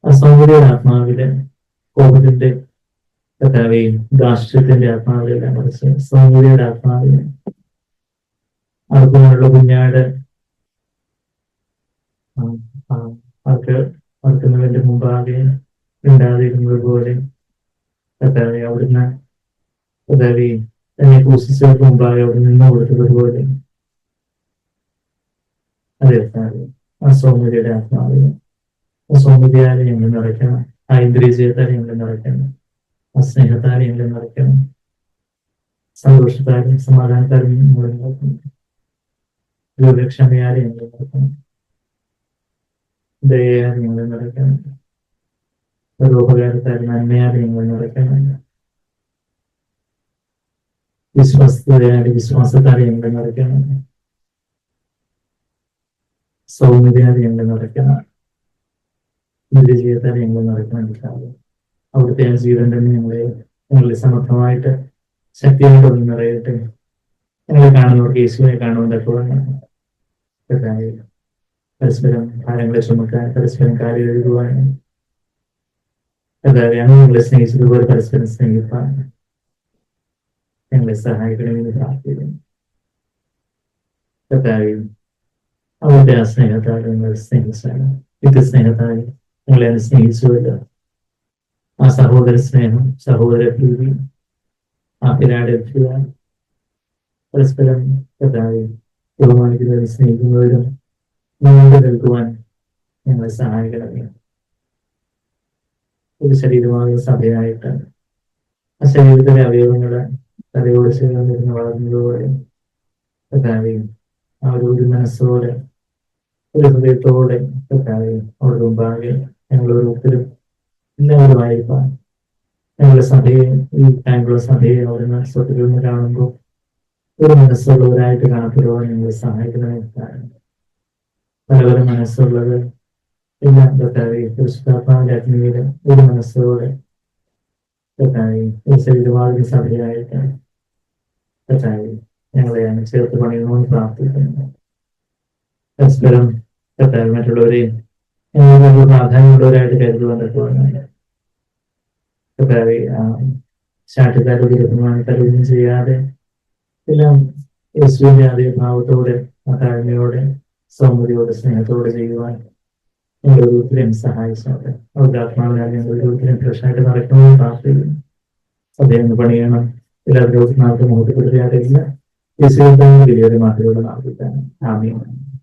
S1: ആ സൗമ്യതയുടെ ആത്മാവില് കോപത്തിന്റെ കർത്താവേയും ധാർഷ്ട്യത്തിന്റെ ആത്മാവിലെല്ലാം മറിച്ച് സൗമ്യതയുടെ ആത്മാവിന് അവർക്കുള്ള കുഞ്ഞാട് അവർക്കുന്നതിന്റെ മുമ്പാകെ ഉണ്ടാതിരുന്നത് പോലെ കർത്താവെ അവിടുന്ന് കർത്താവെ തന്നെ ക്രൂശിച്ചവർക്ക് മുമ്പാകെ അവിടെ നിന്ന് കൊടുത്തതുപോലെ അതെ കർത്താവെ ആ സൗമ്യതയുടെ ആത്മാവിന് ആ സൗമ്യതയാലെ ഞങ്ങൾ നിറയ്ക്കണം. ആ ഇന്ദ്രിയജയത്താലെ ഞങ്ങൾ നിറയ്ക്കണം. ആ സ്നേഹത്താലെ ഞങ്ങൾ നിറയ്ക്കണം. സന്തോഷത്താലും സമാധാനത്താലും ഞങ്ങൾ നിറയ്ക്കണം. ദീർഘക്ഷമയാലെ ഞങ്ങൾ നിറയ്ക്കണം. ദയയാൽ ഞങ്ങൾ നിറയ്ക്കണം. പരോപകാരത്താൽ നന്മയാൽ ഞങ്ങൾ നിറയ്ക്കണം. വിശ്വാസതയാൽ വിശ്വാസത്താൽ ഞങ്ങൾ നിറയ്ക്കണം. സൗമ്യതയാൽ ഞങ്ങൾ നിറയ്ക്കണം. വിജയത്താൽ ഞങ്ങൾ നിറയ്ക്കണം. അവിടുത്തെ ആ ജീവിതം തന്നെ ഞങ്ങളെ സമർത്ഥമായിട്ട് ശക്തിയായിട്ട് ഒന്ന് നിറയട്ടെ. ഞങ്ങളെ കാണുന്നവർക്ക് യേശുവിനെ കാണുന്നതോടെ പരസ്പരം ഭാരങ്ങളെ ചുമക്കാൻ, പരസ്പരം കാര്യം എഴുതുവാൻ, അതായത് ഞങ്ങളെ സ്നേഹിച്ചതുപോലെ പരസ്പരം സ്നേഹിപ്പാൻ ഞങ്ങളെ സഹായിക്കണമെന്ന് പ്രാർത്ഥിക്കുന്നു. കർത്താവേ, അവരുടെ ആ സ്നേഹത്താൽ നിങ്ങൾ സ്നേഹിച്ചാണ്, സ്നേഹത്താൽ നിങ്ങളെ സ്നേഹിച്ചുവല്ലോ. ആ സഹോദര സ്നേഹം, സഹോദര പ്രീതി, ആ പിരാടെത്തുക, പരസ്പരം കർത്താവെ ബഹുമാനിക്കുന്നവരും സ്നേഹിക്കുന്നവരും മുന്നോട്ട് നിൽക്കുവാൻ ഞങ്ങളെ സഹായിക്കണമേ. ഒരു ശരീരമാകുന്ന സഭയായിട്ട് ആ ശരീരത്തിലെ അവയവങ്ങളെ തലയോട് ചേർന്നിരുന്ന് വളർന്നതുപോലെ കർത്താവെ ആ ഒരു മനസ്സോടെ, ഒരു ഹൃദയത്തോടെ കർത്താവെ അവിടെ മുമ്പാകെ ഞങ്ങൾ ഓരോരുത്തരും എല്ലാവരുമായിരിക്കാം ഞങ്ങളുടെ സഭയെ, ഈ ബാംഗ്ലൂർ സഭയെ അവിടുന്ന് സ്വത്തിൽ നിന്ന് കാണുമ്പോൾ ഒരു മനസ്സുള്ളവരായിട്ട് കാണപ്പെടുവാൻ ഞങ്ങളെ സഹായിക്കണമെന്ന് പല പല മനസ്സുള്ളത് എല്ലാം കർത്താവെ ക്രിസ്താപ്പാവിന്റെ അഗ്നിയിൽ ഒരു മനസ്സോടെ കർത്താവെ ഒരു ശരീരവാദിക സഭയായിട്ട് കർത്താവെ ഞങ്ങളെ ചേർത്ത് പണിയണമെന്ന് പ്രാർത്ഥിക്കുന്നു. പരസ്പരം കർത്താവ് മറ്റുള്ളവരെയും ഞങ്ങൾ പ്രാധാന്യമുള്ളവരായിട്ട് കരുതുവാൻ പറ്റുവാനാണ് കർത്താവെ ശാഠ്യക്കാരോട് ബഹുമാനക്കാരൊന്നും ചെയ്യാതെ എല്ലാം യേശുവിന്റെ അതേ ഭാവത്തോടെ താഴ്മയോടെ സൗമ്യതയോടെ സ്നേഹത്തോടെ ചെയ്യുവാൻ ഞങ്ങൾ ഓരോരുത്തരെയും സഹായിച്ചോട്ടെ. അവരുടെ ആത്മാവിനാൽ ഞങ്ങൾ ഓരോരുത്തരെയും ഫ്രഷായിട്ട് നടക്കണമെന്ന് പ്രാർത്ഥിക്കുന്നു. അദ്ദേഹം പണിയണം. എല്ലാവരും നാൾക്ക് മുഖത്ത് കൊടുക്കാറില്ല. യേശുവിന്റെ വലിയൊരു മാറ്റത്തോടെ നടത്തിക്കാൻ ആമേൻ.